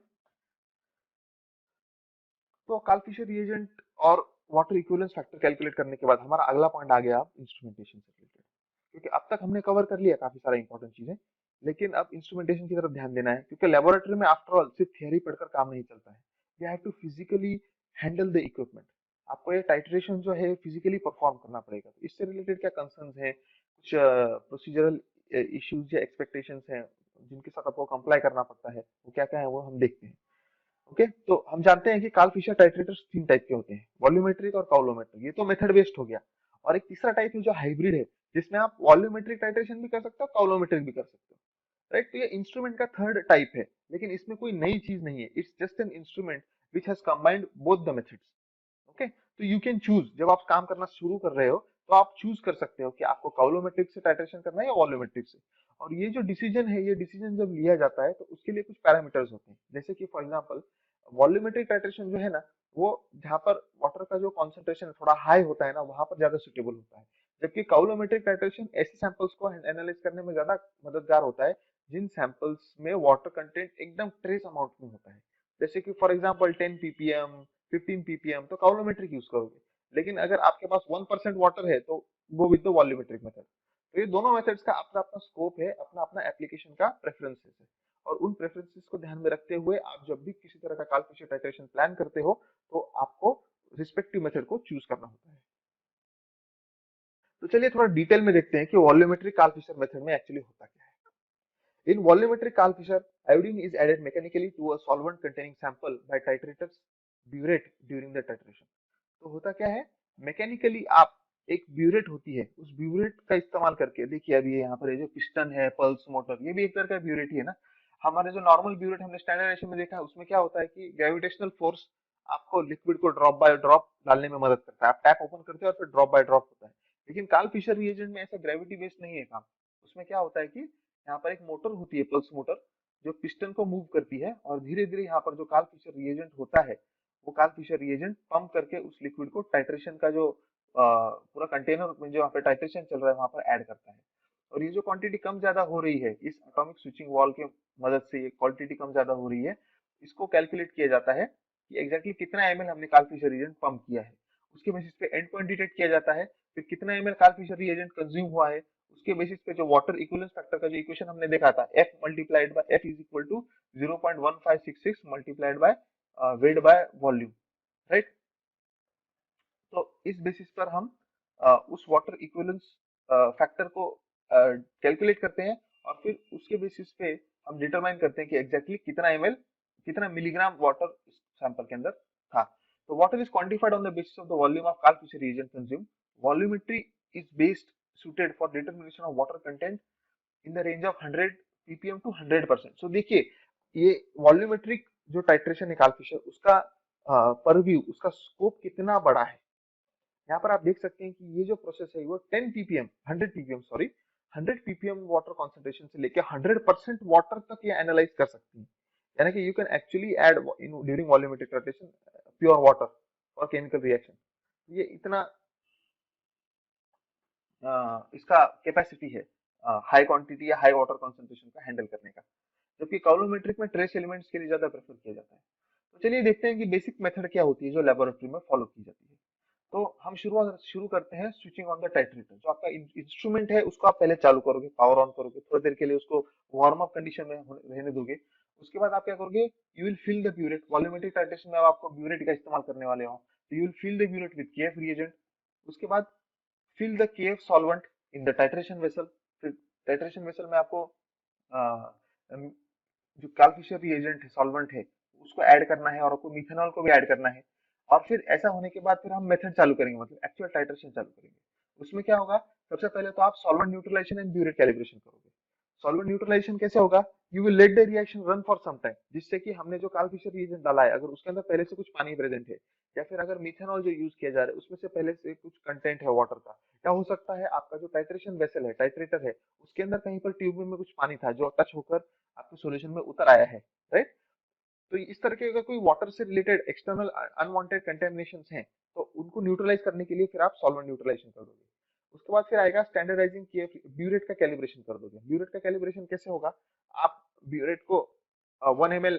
Speaker 1: तो कार्ल फिशर रिएजेंट और वाटर इक्विवेलेंस फैक्टर कैलकुलेट करने के बाद हमारा अगला पॉइंट आ गया अब इंस्ट्रूमेंटेशन से रिलेटेड, क्योंकि अब तक हमने कवर कर लिया काफी सारा इंपॉर्टेंट चीजें, लेकिन अब इंस्ट्रूमेंटेशन की तरफ ध्यान देना है, क्योंकि लेबोरेटरी में आफ्टर ऑल सिर्फ थियरी पढ़कर काम नहीं चलता है। You have to physically handle the equipment. आपको ये टाइट्रेशन जो है फिजिकली परफॉर्म करना पड़ेगा। तो इससे रिलेटेड क्या कंसर्न्स हैं, कुछ प्रोसीजरल इश्यूज या एक्सपेक्टेशंस हैं जिनके साथ आपको कंप्लाई करना पड़ता है, वो क्या क्या है वो हम देखते हैं। ओके, तो हम जानते हैं कि कार्ल फिशर टाइट्रेटर्स 3 टाइप के होते हैं, वॉल्यूमेट्रिक और काउलोमेट्रिक, ये तो मेथड बेस्ड हो गया। और एक तीसरा टाइप है जो हाइब्रिड है, जिसमें आप वॉल्यूमेट्रिक टाइट्रेशन भी कर सकते हो, काउलोमेट्रिक भी कर सकते हो। राइट, तो ये इंस्ट्रूमेंट का थर्ड टाइप है, लेकिन इसमें कोई नई चीज नहीं है, it's just an instrument which has combined both the methods. Okay, तो यू कैन चूज, जब आप काम करना शुरू कर रहे हो तो आप चूज कर सकते हो कि आपको काउलोमेट्रिक से टाइट्रेशन करना है या वॉल्यूमेट्रिक से। और ये जो डिसीजन है, ये डिसीजन जब लिया जाता है तो उसके लिए कुछ पैरामीटर्स होते हैं, जैसे कि फॉर एग्जांपल वॉल्यूमेट्रिक टाइट्रेशन जो है ना, वो जहाँ पर वाटर का जो कॉन्सेंट्रेशन थोड़ा हाई होता है ना, वहां पर ज्यादा सुटेबल होता है। जबकि काउलोमेट्रिक टाइट्रेशन ऐसे सैंपल्स को एनालाइज करने में ज्यादा मददगार होता है जिन सैंपल्स में वाटर कंटेंट एकदम ट्रेस अमाउंट में होता है। जैसे कि फॉर एग्जांपल 10 ppm 15 ppm तो काउलोमेट्रिक यूज करोगे, लेकिन अगर आपके पास 1% वाटर है तो वो विद द वॉल्यूमेट्रिक मेथड। तो ये दोनों मेथड्स का अपना अपना स्कोप है, अपना अपना एप्लीकेशन का प्रेफरेंसेस है, और उन प्रेफरेंसेस को ध्यान में रखते हुए आप जब भी किसी तरह का कार्ल फिशर टाइट्रेशन प्लान करते हो तो आपको रिस्पेक्टिव मेथड को चूज करना होता है। तो चलिए थोड़ा डिटेल में देखते हैं कि वॉल्यूमेट्रिक काल-फिशर मेथड में एक्चुअली होता क्या है। इन volumetric काल-फिशर, iodine is added mechanically to a solvent containing sample by titrators burette during the titration। तो होता क्या है, मैकेनिकली आप एक ब्यूरेट होती है, उस ब्यूरेट का इस्तेमाल करके देखिए, अभी यहाँ पर ये जो पिस्टन है, पल्स मोटर, ये भी एक तरह का ब्यूरेट ही है ना। हमारे जो नॉर्मल ब्यूरेट हमने स्टैंडर्डाइजेशन में देखा है, उसमें क्या होता है कि ग्रेविटेशनल फोर्स आपको लिक्विड को ड्रॉप बाय ड्रॉप डालने में मदद करता है। आप टैप ओपन करते हो और फिर ड्रॉप बाय ड्रॉप होता है। लेकिन कार्ल फिशर रिएजेंट में ऐसा ग्रेविटी बेस्ड नहीं है काम। उसमें क्या होता है कि यहाँ पर एक मोटर होती है, पल्स मोटर, जो पिस्टन को मूव करती है और धीरे धीरे यहाँ पर जो कार्ल फिशर रिएजेंट होता है, वो कार्ल फिशर रिएजेंट पंप करके उस लिक्विड को टाइट्रेशन का जो पूरा कंटेनर में जो यहाँ पे टाइट्रेशन चल रहा है वहां पर ऐड करता है। और ये जो क्वांटिटी कम ज्यादा हो रही है इस एटॉमिक स्विचिंग वॉल के मदद से, ये क्वांटिटी कम ज्यादा हो रही है, इसको कैलकुलेट किया जाता है कि एग्जैक्टली कितना एमएल हमने कार्ल फिशर रिएजेंट पंप किया है। उसके बेसिस पे एंड पॉइंट डिटेक्ट किया जाता है, फिर कितना ml Karl Fischer reagent consume हुआ है, उसके बेसिस पे जो वाटर इक्विवेलेंस फैक्टर का जो इक्वेशन हमने देखा था, F multiplied by F is equal to 0.1566 multiplied by weight by volume, right. तो इस बेसिस पर हम उस वाटर इक्विवेलेंस फैक्टर को कैलकुलेट करते हैं और फिर उसके बेसिस पे हम डिटरमाइन करते हैं कि एग्जैक्टली कितना एमएल, कितना मिलीग्राम वाटर सैंपल के अंदर था। तो water is quantified on the basis of the volume of Karl Fischer reagent consume. Volumetry is based suited for determination of water content in the range of 100 ppm to 100%। सो देखिए, ये volumetric जो titration है Karl Fisher, उसका purview, उसका scope कितना बड़ा है। यहाँ पर आप देख सकते हैं कि ये जो प्रोसेस है वो 10 ppm 100 ppm sorry 100 ppm water concentration से लेके 100% वाटर तक ये एनालाइज कर सकती है। यानी कि you can actually add during volumetric titration pure water for chemical reaction. ये इतना इसका कैपेसिटी है हाई क्वांटिटी या हाई वाटर कॉन्सेंट्रेशन का हैंडल करने का, जबकि कॉलोमेट्रिक में ट्रेस एलिमेंट्स के लिए ज्यादा प्रेफर किया जाता है। तो चलिए देखते हैं कि बेसिक मेथड क्या होती है जो लेबोरेटरी में फॉलो की जाती है। तो हम शुरू करते हैं स्विचिंग ऑन द टाइट्रेटर। जो आपका इंस्ट्रूमेंट है उसको आप पहले चालू करोगे, पावर ऑन करोगे, थोड़ी देर के लिए उसको वार्म अप कंडीशन में रहने दोगे। उसके बाद आप क्या करोगे, you will fill the burette. Volumetric titration में अब आपको ब्यूरेट का इस्तेमाल करने वाले हो, तो you will fill the burette with KF reagent. उसके बाद fill the KF solvent in the titration vessel। फिर टाइट्रेशन वेसल में आपको जो कार्ल फिशर रिएजेंट है, सॉल्वेंट है, उसको ऐड करना है और आपको मिथेनॉल को भी ऐड करना है। और फिर ऐसा होने के बाद फिर हम मेथड चालू करेंगे, मतलब एक्चुअल टाइट्रेशन चालू करेंगे। उसमें क्या होगा, सबसे पहले तो आप solvent neutralisation and burette calibration करोगे। सॉल्वेंट न्यूट्रलाइजेशन कैसे होगा, you will let the reaction run for some time, जिससे कि हमने जो कार्ल फिशर रिएजेंट डाला है, अगर उसके अंदर पहले से कुछ पानी प्रेजेंट है, या फिर अगर मिथेनॉल जो यूज किया जा रहा है उसमें से पहले से कुछ कंटेंट है वाटर का, या हो सकता है आपका जो टाइट्रेशन वेसल है, टाइट्रेटर है, उसके अंदर कहीं पर ट्यूब में कुछ पानी था जो टच होकर आपके सॉल्यूशन में उतर आया है, राइट। तो इस तरह के अगर कोई वाटर से रिलेटेड एक्सटर्नल अनवांटेड कंटेमिनेशन हैं, तो उनको न्यूट्रलाइज करने के लिए फिर आप सॉल्वेंट न्यूट्रलाइजेशन कर दोगे। उसके बाद फिर आएगा स्टैंडर्डाइजिंग केएफ, ब्यूरेट का कैलिब्रेशन कर दोगे। ब्यूरेट का कैलिब्रेशन कैसे होगा, आप ब्यूरेट को 1 ml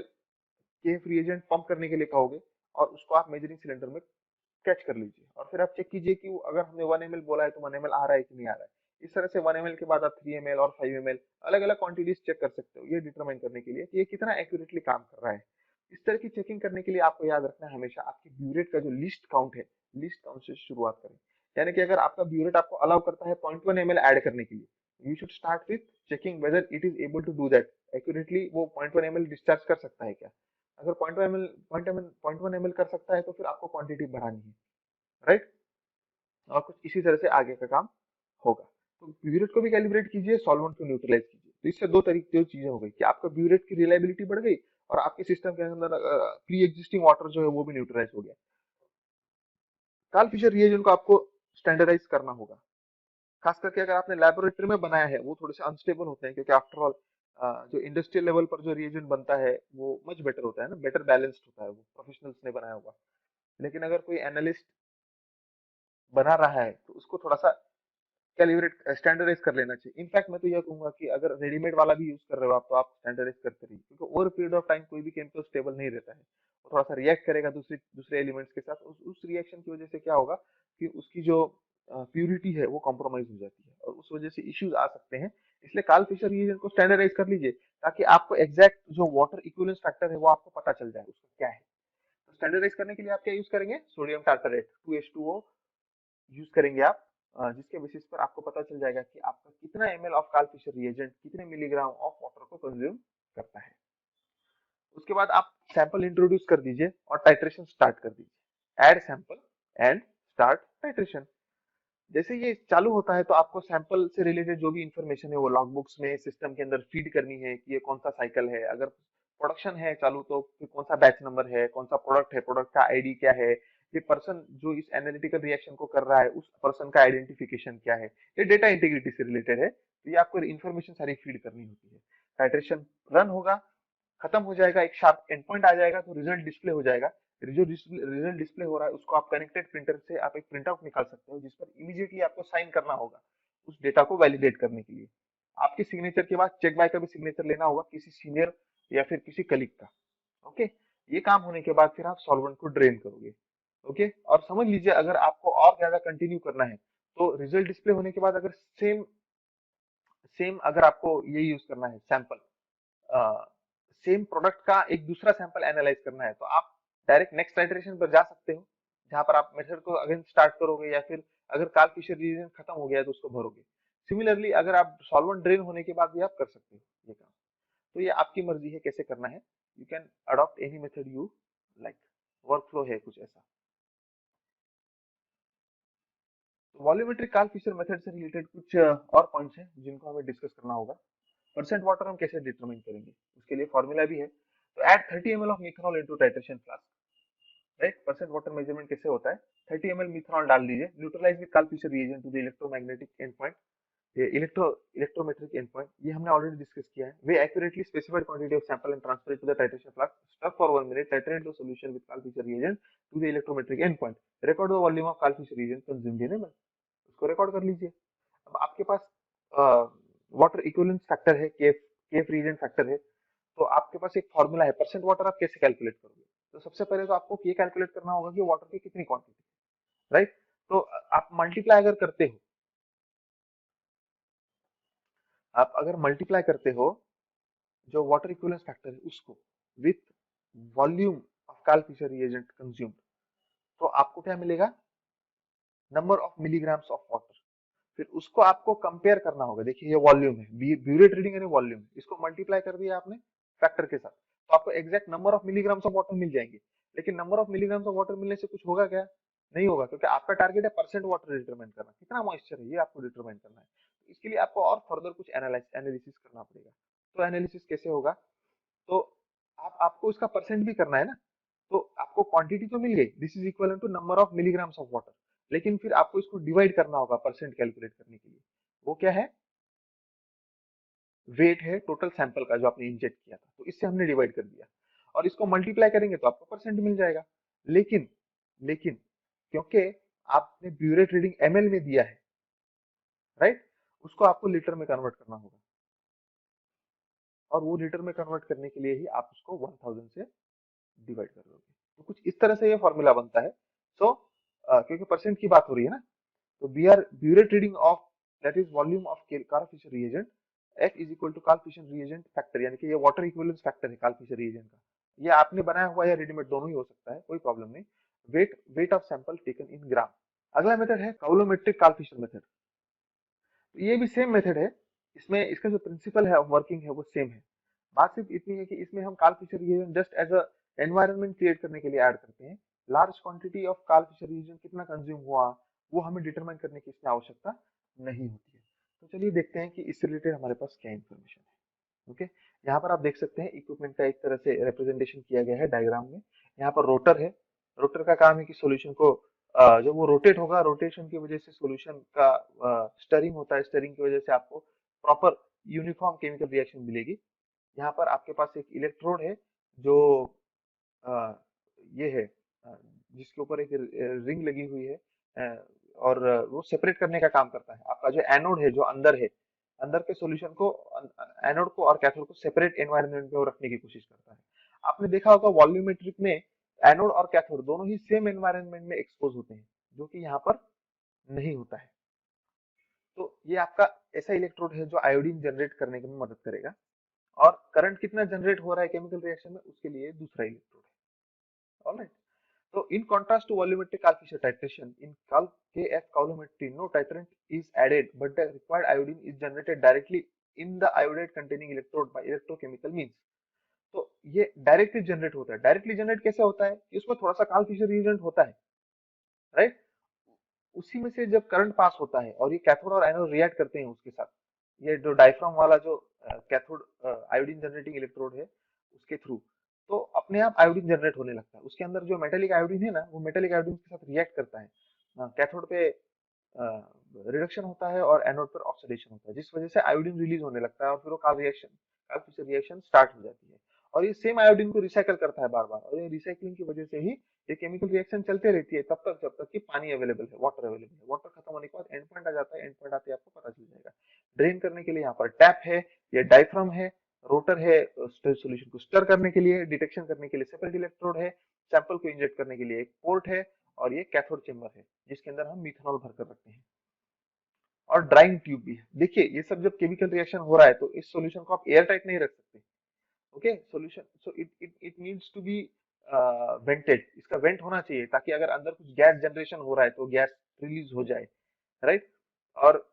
Speaker 1: केएफ रिएजेंट पंप करने के लिए कहोगे और उसको आप मेजरिंग सिलेंडर में कैच कर लीजिए और फिर आप चेक कीजिए कि अगर हमने 1 ml बोला है तो 1 ml आ रहा है कि नहीं आ रहा है। इस तरह से 1 ml के बाद आप 3 ml और 5 ml अलग अलग क्वांटिटीज चेक कर सकते हो, ये डिटरमाइन करने के लिए कि ये कितना एक्यूरेटली काम कर रहा है। इस तरह की चेकिंग करने के लिए आपको याद रखना है हमेशा आपकी ब्यूरेट का जो लिस्ट काउंट है, लिस्ट काउंट से शुरुआत करें। यानी कि अगर आपका ब्यूरेट आपको अलाउ करता है 0.1 ml ऐड करने के लिए, you should start with checking whether it is able to do that accurately. वो 0.1 ml डिस्चार्ज कर सकता है क्या, अगर 0.1 ml कर सकता है तो फिर आपको क्वांटिटी बढ़ानी है, राइट। और कुछ इसी तरह से आगे का काम होगा। तो ब्यूरेट को भी कैलिब्रेट कीजिए, सॉल्वेंट को न्यूट्रलाइज कीजिए। तो इससे दो चीजें हो गई कि आपका ब्यूरेट की रिलायबिलिटी बढ़ गई और आपके सिस्टम के अंदर प्री एग्जिस्टिंग वाटर जो है वो भी न्यूट्रलाइज हो गया। कार्ल फिशर रिएजेंट को आपको स्टैंडर्डाइज करना होगा, खास करके अगर आपने लेबोरेटरी में बनाया है, वो थोड़े से अनस्टेबल होते हैं क्योंकि आफ्टर ऑल जो इंडस्ट्रियल लेवल पर जो रिएजेंट बनता है वो मच बेटर होता है ना, बेटर बैलेंस्ड होता है, वो प्रोफेशनल्स ने बनाया होगा। लेकिन अगर कोई एनालिस्ट बना रहा है तो उसको थोड़ा सा कैलिब्रेट स्टैंडर्डाइज कर लेना चाहिए। इनफैक्ट मैं तो यह कहूंगा कि अगर रेडीमेड वाला भी यूज कर रहे हो आप, तो आप स्टैंडर्डाइज करते रहिए, क्योंकि ओवर पीरियड ऑफ टाइम कोई भी केमिकल स्टेबल नहीं रहता है, वो थोड़ा सा रिएक्ट करेगा दूसरे दूसरे एलिमेंट्स के साथ। उस रिएक्शन की वजह से क्या होगा कि उसकी जो प्यूरिटी है वो कॉम्प्रोमाइज हो जाती है और उस वजह से इश्यूज आ सकते हैं। इसलिए कार्ल फिशर रिएजेंट को स्टैंडर्डाइज कर लीजिए ताकि आपको एग्जैक्ट जो वाटर इक्विवेलेंस फैक्टर है वो आपको पता चल जाए उसका क्या है। स्टैंडर्डाइज करने के लिए आप क्या यूज करेंगे, सोडियम टार्टरेट 2H2O यूज करेंगे आप, जिसके बेसिस पर आपको पता चल जाएगा कि आपका कितना ml of Karl Fischer reagent कितने मिलीग्राम ऑफ वाटर को कंज्यूम करता है। उसके बाद आप सैंपल इंट्रोड्यूस कर दीजिए और टाइट्रेशन स्टार्ट कर दीजिए, add sample and start titration. जैसे ये चालू होता है तो आपको सैंपल से रिलेटेड जो भी इंफॉर्मेशन है वो लॉग बुक्स में सिस्टम के अंदर फीड करनी है कि ये कौन सा साइकिल है, अगर प्रोडक्शन है चालू तो फिर कौन सा बैच नंबर है, कौन सा प्रोडक्ट है, प्रोडक्ट का आईडी क्या है, ये पर्सन जो इस एनालिटिकल रिएक्शन को कर रहा है उस पर्सन का आइडेंटिफिकेशन क्या है, ये डेटा इंटीग्रिटी से रिलेटेड है, तो ये आपको इन्फॉर्मेशन सारी फीड करनी होती है। टाइट्रेशन रन होगा, खत्म हो जाएगा, एक शार्प एंड पॉइंट आ जाएगा तो रिजल्ट डिस्प्ले हो जाएगा। जो रिजल्ट डिस्प्ले हो रहा है उसको आप कनेक्टेड प्रिंटर से आप एक प्रिंट आउट निकाल सकते हो जिस पर इमीडिएटली आपको साइन करना होगा उस डेटा को वैलिडेट करने के लिए। आपके सिग्नेचर के बाद चेक बाय का भी सिग्नेचर लेना होगा किसी सीनियर या फिर किसी कलीग का। ओके, ये काम होने के बाद फिर आप सॉल्वेंट को ड्रेन करोगे। ओके, और समझ लीजिए अगर आपको और ज्यादा कंटिन्यू करना है तो रिजल्ट डिस्प्ले होने के बाद अगर सेम सेम अगर आपको ये यूज करना है सैंपल, सेम प्रोडक्ट का एक दूसरा सैंपल एनालाइज करना है तो आप डायरेक्ट नेक्स्ट आइटरेशन पर जा सकते हो जहां पर आप मेथड को अगेन स्टार्ट करोगे या फिर अगर कार्ल फिशर रीजन खत्म हो गया तो उसको भरोगे। सिमिलरली अगर आप सॉल्वेंट ड्रेन होने के बाद भी आप कर सकते हो ये काम। तो ये आपकी मर्जी है कैसे करना है, you can adopt any method you like, work flow है कुछ ऐसा। तो वॉल्यूमेट्रिक कार्ल फिशर मेथड से रिलेटेड कुछ और पॉइंट्स हैं जिनको हमें डिस्कस करना होगा। परसेंट वाटर हम कैसे डिटरमाइन करेंगे, उसके लिए फॉर्मूला भी है। तो add 30 ml of methanol into titration flask, right. Percent water measurement कैसे होता है, 30 ml मिथनॉल डाल दीजिए, neutralise with Karl Fischer reagent to the electromagnetic end point, ये इलेक्ट्रोमेट्रिक एंड पॉइंट ये हमने ऑलरेडी डिस्कस किया है। Weigh accurately specified quantity of sample and transfer to the titration flask, stir for 1 minute, titrate into solution with Karl Fischer reagent to the electrometric end point, record the volume of Karl Fischer reagent consumed in ml, उसको record कर लीजिए। अब आपके पास water equivalence factor है, केफ reagent factor है, तो आपके पास एक फॉर्मूला है। परसेंट वाटर आप कैसे कैलकुलेट करोगे, तो सबसे पहले तो आपको ये कैलकुलेट करना होगा कि वाटर की कितनी क्वांटिटी, राइट। तो आप मल्टीप्लाई अगर करते हो, आप अगर मल्टीप्लाई करते हो जो वाटर इक्विवेलेंस फैक्टर है उसको with volume of Karl Fischer reagent consumed, तो आपको क्या मिलेगा, number of milligrams of water. फिर उसको आपको कंपेयर करना होगा, देखिए ये वॉल्यूम है, ब्यूरेट रीडिंग यानी वॉल्यूम, इसको मल्टीप्लाई कर दिया आपने फैक्टर के साथ तो आपको exact number of milligrams of water मिल जाएंगे। लेकिन number of milligrams of water मिलने से कुछ होगा क्या, नहीं होगा, क्योंकि आपका टारगेट है परसेंट वाटर डिटरमाइन करना, कितना मॉइस्चर है ये आपको डिटरमाइन करना है। इसके लिए आपको और फर्दर कुछ एनालिसिस करना पड़ेगा। तो एनालिसिस कैसे होगा, तो आपको इसका परसेंट भी करना है ना, तो आपको क्वांटिटी तो मिल गई, this is equal to number of milligrams of water, लेकिन फिर आपको इसको डिवाइड करना होगा परसेंट कैलकुलेट करने के लिए। वो क्या है, वेट है टोटल सैंपल का जो आपने इंजेक्ट किया था, तो इससे हमने डिवाइड कर दिया और इसको मल्टीप्लाई करेंगे तो आपको परसेंट मिल जाएगा। लेकिन लेकिन क्योंकि आपने ब्यूरेट रीडिंग एमएल में दिया है, राइट, उसको आपको लीटर में कन्वर्ट करना होगा और वो लीटर में कन्वर्ट करने के लिए ही आप उसको 1000 से डिवाइड कर दोगे। तो कुछ इस तरह से ये फॉर्मूला बनता है। सो क्योंकि परसेंट की बात हो रही है ना, तो B R burette reading of that is volume of Karl Fischer reagent, F is equal to Karl Fischer reagent factor, यानी कि ये वाटर इक्विवेलेंस फैक्टर है कार्ल फिशर रिएजेंट का। ये आपने बनाया हुआ या रेडीमेड दोनों ही हो सकता है, कोई प्रॉब्लम नहीं। Weight of sample taken in gram. अगला मेथड है काउलोमेट्रिक कार्ल फिशर मेथड। तो ये भी सेम मेथड है, इसमें इसका जो प्रिंसिपल है वर्किंग है वो सेम है। बात सिर्फ इतनी है कि इसमें हम Karl Fischer reagent just as a environment create करने के लिए ऐड करते हैं। Large quantity of Karl Fischer reagent कितना कंज्यूम हुआ वो हमें डिटरमाइन करने की इसमें आवश्यकता नहीं होती है। तो चलिए देखते हैं कि इससे रिलेटेड हमारे पास क्या इन्फॉर्मेशन है। ओके, यहाँ पर आप देख सकते हैं इक्विपमेंट का एक तरह से रिप्रेजेंटेशन किया गया है डायग्राम में। यहाँ पर रोटर है, रोटर का काम है कि सॉल्यूशन को जब वो रोटेट होगा, रोटेशन की वजह से सॉल्यूशन का स्टरिंग होता है, स्टरिंग की वजह से आपको प्रॉपर यूनिफॉर्म केमिकल रिएक्शन मिलेगी। यहाँ पर आपके पास एक इलेक्ट्रोड है जो अ, ये है, जिसके ऊपर एक रिंग लगी हुई है, और वो सेपरेट करने का काम करता है। आपका जो एनोड है जो अंदर है, अंदर के सॉल्यूशन को, एनोड को और कैथोड को सेपरेट एनवायरनमेंट में वो रखने की कोशिश करता है। आपने देखा होगा वॉल्यूमेट्रिक में एनोड और कैथोड दोनों ही सेम एनवायरनमेंट में एक्सपोज होते हैं, जो कि यहाँ पर नहीं होता है। तो ये आपका ऐसा इलेक्ट्रोड है जो आयोडीन जनरेट करने में मदद करेगा, और करंट कितना जनरेट हो रहा है केमिकल रिएक्शन में उसके लिए दूसरा इलेक्ट्रोड है। Alright, So in contrast to volumetric Kalb-Fisher titration, in KF coulometry, no titrant is added, but the required iodine is generated directly in the iodide containing electrode by electrochemical means. तो ये directly generate होता है। Directly generate कैसे होता है? इसमें थोड़ा सा काल-फिशर रिएजेंट होता है, राइट? उसी में से जब करंट पास होता है और ये कैथोड और एनोड रिएक्ट करते हैं उसके साथ, ये जो डायफ्राम वाला जो कैथोड आयोडीन जनरेटिंग इलेक्ट्रोड है उसके थ्रू, तो अपने आप आयोडीन जनरेट होने लगता है। उसके अंदर जो मेटेलिक आयोडीन है ना, वो मेटेलिक आयोडीन के साथ रिएक्ट करता है, कैथोड पे रिडक्शन होता है और एनोड पर ऑक्सीडेशन होता है, जिस वजह से आयोडीन रिलीज होने लगता है और फिर वो काल रिएक्शन स्टार्ट हो जाती है। और ये सेम आयोडीन को रिसाइकल करता है बार बार, और ये रिसाइकलिंग की वजह से ही ये केमिकल रिएक्शन चलते रहती है तब तक जब तक कि पानी अवेलेबल है, वाटर अवेलेबल है। वाटर खत्म होने के बाद एंड पॉइंट आ जाता है, एंड पॉइंट आते ही आपको पता चल जाएगा। ड्रेन करने के लिए यहाँ पर टैप है, ये डायफ्राम है, रोटर है सोल्यूशन को स्टर करने के लिए, डिटेक्शन करने के लिए सेपरेट इलेक्ट्रोड है, सैंपल को इंजेक्ट करने के लिए एक पोर्ट है, और ये कैथोड चेंबर है जिसके अंदर हम मिथेनॉल भरकर रखते हैं, और ड्राइंग ट्यूब भी है। देखिए ये सब जब केमिकल रिएक्शन हो रहा है तो इस सॉल्यूशन को आप एयर टाइट नहीं रख सकते। Okay, solution so it needs to be vented, इसका वेंट होना चाहिए ताकि अगर अंदर कुछ गैस जनरेशन हो रहा है तो गैस रिलीज हो जाए, राइट? और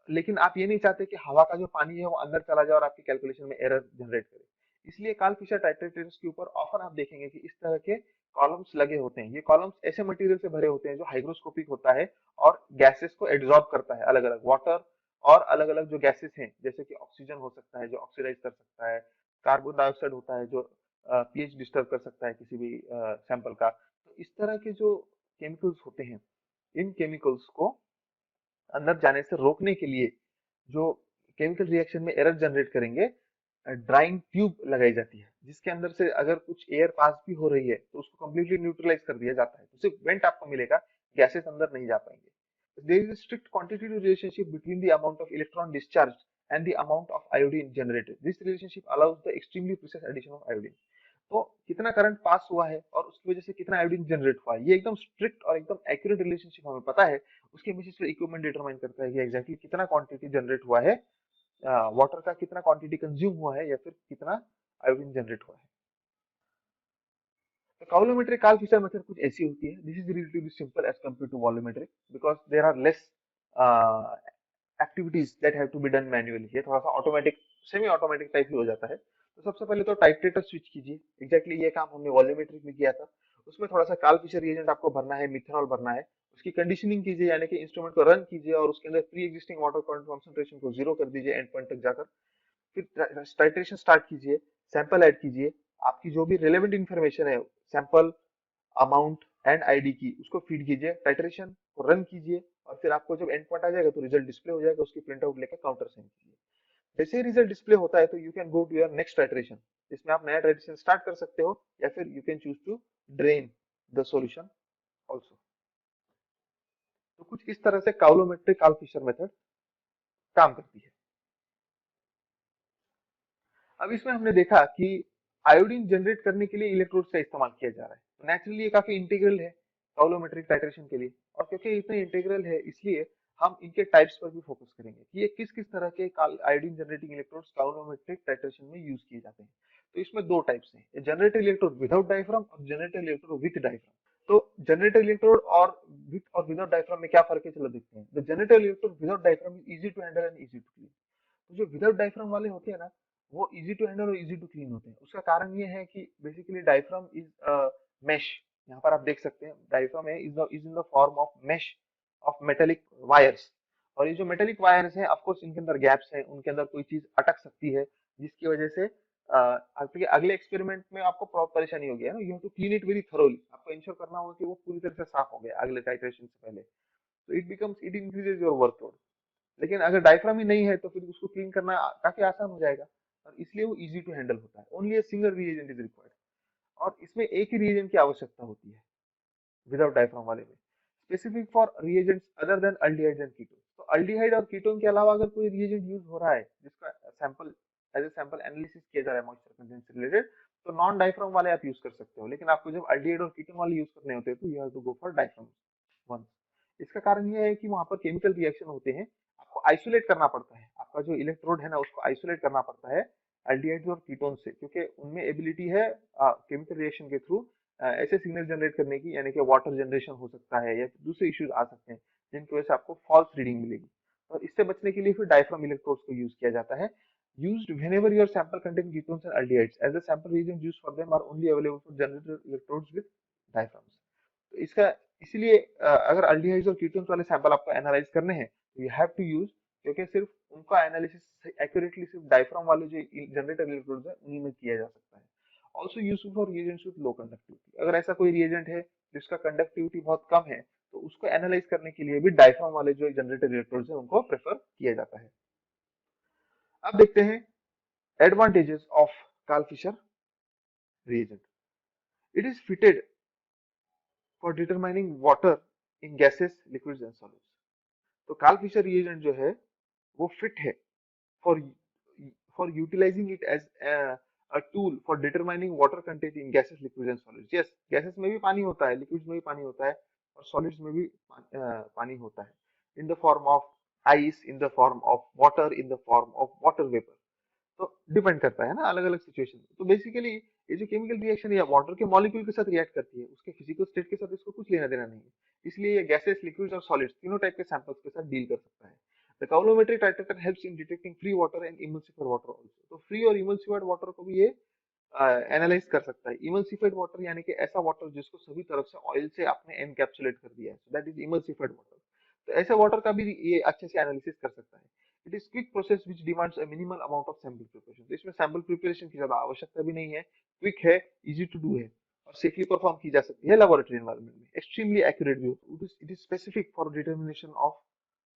Speaker 1: लेकिन आप ये नहीं चाहते कि हवा का जो पानी है वो अंदर चला जाए और आपकी कैलकुलेशन में एरर जनरेट करे। इसलिए कार्ल फिशर टाइट्रेटर्स के ऊपर ऑफन आप देखेंगे कि इस तरह के कॉलम्स लगे होते हैं। ये कॉलम्स ऐसे मटेरियल से भरे होते हैं जो हाइग्रोस्कोपिक होता है और गैसेस को एब्जॉर्ब करता है, अलग अलग वाटर और अलग अलग जो गैसेस हैं, जैसे कि ऑक्सीजन हो सकता है जो ऑक्सीडाइज कर सकता है, कार्बन डाइऑक्साइड होता है जो पीएच डिस्टर्ब कर सकता है किसी भी सैंपल का। तो इस तरह के जो केमिकल्स होते हैं, इन केमिकल्स को अंदर जाने से रोकने के लिए जो केमिकल रिएक्शन में एरर जनरेट करेंगे, ड्राइंग ट्यूब लगाई जाती है, जिसके अंदर से अगर कुछ एयर पास भी हो रही है तो उसको कंप्लीटली न्यूट्रलाइज कर दिया जाता है, तो सिर्फ वेंट आपको मिलेगा, गैसेस अंदर नहीं जा पाएंगे। There is a strict quantitative relationship between the amount of electron discharged and the amount of iodine generated. This relationship allows the extremely precise addition of iodine. तो कितना करंट पास हुआ है और उसकी वजह से कितना आयोडीन जनरेट हुआ है, ये एकदम स्ट्रिक्ट और एकदम एक्यूरेट रिलेशनशिप हमें पता है। उसके बेसिस पे इक्विपमेंट डिटरमाइन करता है कि एग्जैक्टली कितना क्वांटिटी जनरेट हुआ है, वाटर का कितना क्वांटिटी कंज्यूम हुआ है, या फिर कितना आयोडीन जनरेट हुआ है। तो काउलोमेट्रिक काल फिशर मेथड कुछ ऐसी होती है। This is relatively simple as compare to volumetric because there are less activities that have to be done manually. ये थोड़ा सा ऑटोमेटिक, सेमी ऑटोमेटिक टाइप ही हो जाता है। तो सबसे पहले तो टाइट्रेटर स्विच कीजिए, एग्जैक्टली ये काम हमने वॉल्यूमेट्रिक में किया था। उसमें थोड़ा सा काल फिशर रिएजेंट आपको भरना है, मिथेनॉल भरना है, उसकी कंडीशनिंग कीजिए, यानी कि इंस्ट्रूमेंट को रन कीजिए और उसके अंदर प्री एग्जिस्टिंग वाटर कॉन्सेंट्रेशन को जीरो कर दीजिए एंड पॉइंट तक जाकर। फिर टाइट्रेशन स्टार्ट कीजिए, सैंपल ऐड कीजिए, आपकी जो भी रिलेवेंट इंफॉर्मेशन है सैंपल, अमाउंट एंड आईडी की, उसको फीड कीजिए, टाइट्रेशन को रन कीजिए, और फिर आपको जब एंड पॉइंट आ जाएगा तो रिजल्ट डिस्प्ले हो जाएगा, उसकी प्रिंट आउट लेकर काउंटर सेंड कीजिए। जैसे ही रिजल्ट डिस्प्ले होता है तो you can go to your next titration, इसमें आप नया टाइट्रेशन स्टार्ट कर सकते हो, या फिर you can choose to drain the solution also. तो कुछ इस तरह से काउलोमेट्रिक काल फिशर मेथड काम करती है। अब इसमें हमने देखा कि आयोडीन जनरेट करने के लिए इलेक्ट्रोड का इस्तेमाल किया जा रहा है। नेचुरली ये काफी इंटीग्रल है काउलोमेट्रिक टाइट्रेशन के लिए, और क्योंकि इतने इंटीग्रल है इसलिए हम इनके टाइप्स पर भी फोकस करेंगे कि ये किस किस तरह के iodine generating electrodes coulometric titration में यूज किए जाते हैं। तो इसमें दो टाइप्स हैं, जनरेटर इलेक्ट्रोड विदाउट डायफ्राम और जनरेटर इलेक्ट्रोड विद डायफ्राम। तो जनरेटर इलेक्ट्रोड और विदाउट डायफ्राम में क्या फर्क है, चलो देखते हैं। The generator electrode without diaphragm is easy to handle and easy to clean. तो जो विदाउट डायफ्राम वाले होते हैं ना, वो इजी टू हैंडल और इजी टू क्लीन होते हैं। उसका कारण ये है कि बेसिकली डायफ्राम इज मेश, यहाँ पर आप देख सकते हैं डायफ्राम है is in the form of mesh of metallic wires. और ये जो मेटेलिक वायर्स हैं, ऑफ कोर्स इनके अंदर गैप्स हैं, उनके अंदर कोई चीज अटक सकती है, जिसकी वजह से आपके अगले एक्सपेरिमेंट में आपको परेशानी होगी, है ना। You have to clean it very thoroughly, आपको इंश्योर करना होगा कि वो पूरी तरह से साफ हो गया अगले टाइट्रेशन से पहले। तो इट इंक्रीजेज योर वर्कलोड। लेकिन अगर डायफ्राम ही नहीं है तो फिर उसको क्लीन करना काफी आसान हो जाएगा, और इसलिए वो इजी टू हैंडल होता है। Only a single reagent is required, और इसमें एक ही रिएजेंट की आवश्यकता होती है विदाउट डायफ्राम वाले में, specific for reagents other than aldehyde and ketone. तो अल्डिहाइड और कीटोन के अलावा अगर कोई रिएजेंट यूज हो रहा है जिसका sample as a sample analysis किया जा रहा है मॉइस्चर कंटेंट से रिलेटेड, तो नॉन डायफ्राम वाले आप यूज कर सकते हो। लेकिन आपको जब अल्डिहाइड और कीटोन वाले यूज करने होते हैं तो you have to go for diaphragm one. इसका कारण यह है कि वहां पर केमिकल रिएक्शन होते हैं, आपको आइसोलेट करना पड़ता है, आपका जो इलेक्ट्रोड है ना उसको आइसोलेट करना पड़ता है अल्डिहाइड्स और कीटोन से, क्योंकि उनमें एबिलिटी है केमिकल रिएक्शन के थ्रू ऐसे सिग्नल जनरेट करने की, यानी कि वाटर जनरेशन हो सकता है या फिर दूसरे इश्यूज आ सकते हैं जिनकी वजह से आपको फॉल्स रीडिंग मिलेगी। और इससे बचने के लिए फिर डायफ्राम इलेक्ट्रोड्स को यूज किया जाता है, used whenever your sample contain ketones and aldehydes, as the sample reagents used for them are only available for generated electrodes with diaphragms। तो इसका इसीलिए अगर अल्डिहाइड्स और कीटोन्स वाले सैंपल आपको एनालाइज करने हैं तो यू हैव टू यूज, क्योंकि सिर्फ उनका एनालिसिस एक्यूरेटली सिर्फ डायफ्राम वाले जो जनरेटर इलेक्ट्रोड्स है उन्हीं में किया जा सकता है। Also useful for reagents with low conductivity, अगर ऐसा कोई रिएजेंट है जिसका कंडक्टिविटी बहुत कम है तो उसको एनालाइज करने के लिए भी डायफ्राम वाले जो जनरेटर इलेक्ट्रोड्स है उनको प्रेफर किया जाता है। अब देखते हैं advantages of Karl Fischer reagent. It is fitted for determining water in gases, liquids and solids. तो कार्ल फिशर रिएजेंट जो है वो फिट है for for utilizing it as a tool for determining water content in gases, liquids and solids. Yes, gases में भी पानी होता है, liquids में भी पानी होता है और solids में भी पानी होता है, in the form of ice, in the form of water, in the form of water vapor. तो डिपेंड करता है ना अलग अलग सिचुएशन में। तो बेसिकली ये जो केमिकल रिएक्शन या वाटर के मॉलिक्यूल के साथ रिएक्ट करती है उसके फिजिकल स्टेट के साथ इसको कुछ लेना देना नहीं है, इसलिए ये गैसेस, लिक्विड्स और सॉलिड्स तीनों टाइप के सैंपल्स के साथ डील कर सकता है। The coulometric titrator helps in detecting free water and emulsified water also. तो फ्री और इमल्सिफाइड वाटर को भी ये एनालाइज कर सकता है। इमल्सिफाइड वाटर यानी कि ऐसा वाटर जिसको सभी तरफ से ऑयल से आपने एनकैप्सुलेट कर दिया है, so that is emulsified water. तो ऐसे वाटर का भी ये अच्छे से एनालिसिस कर सकता है। It is quick process which demands a minimal amount of sample preparation. तो इसमें सैंपल प्रिपरेशन की ज्यादा आवश्यकता भी नहीं है, क्विक है, इजी टू डू है और सेफली परफॉर्म की जा सकती है लेबोरेटरी एनवायरनमेंट में। एक्सट्रीमली एक्यूरेट भी होता है। It is specific for determination of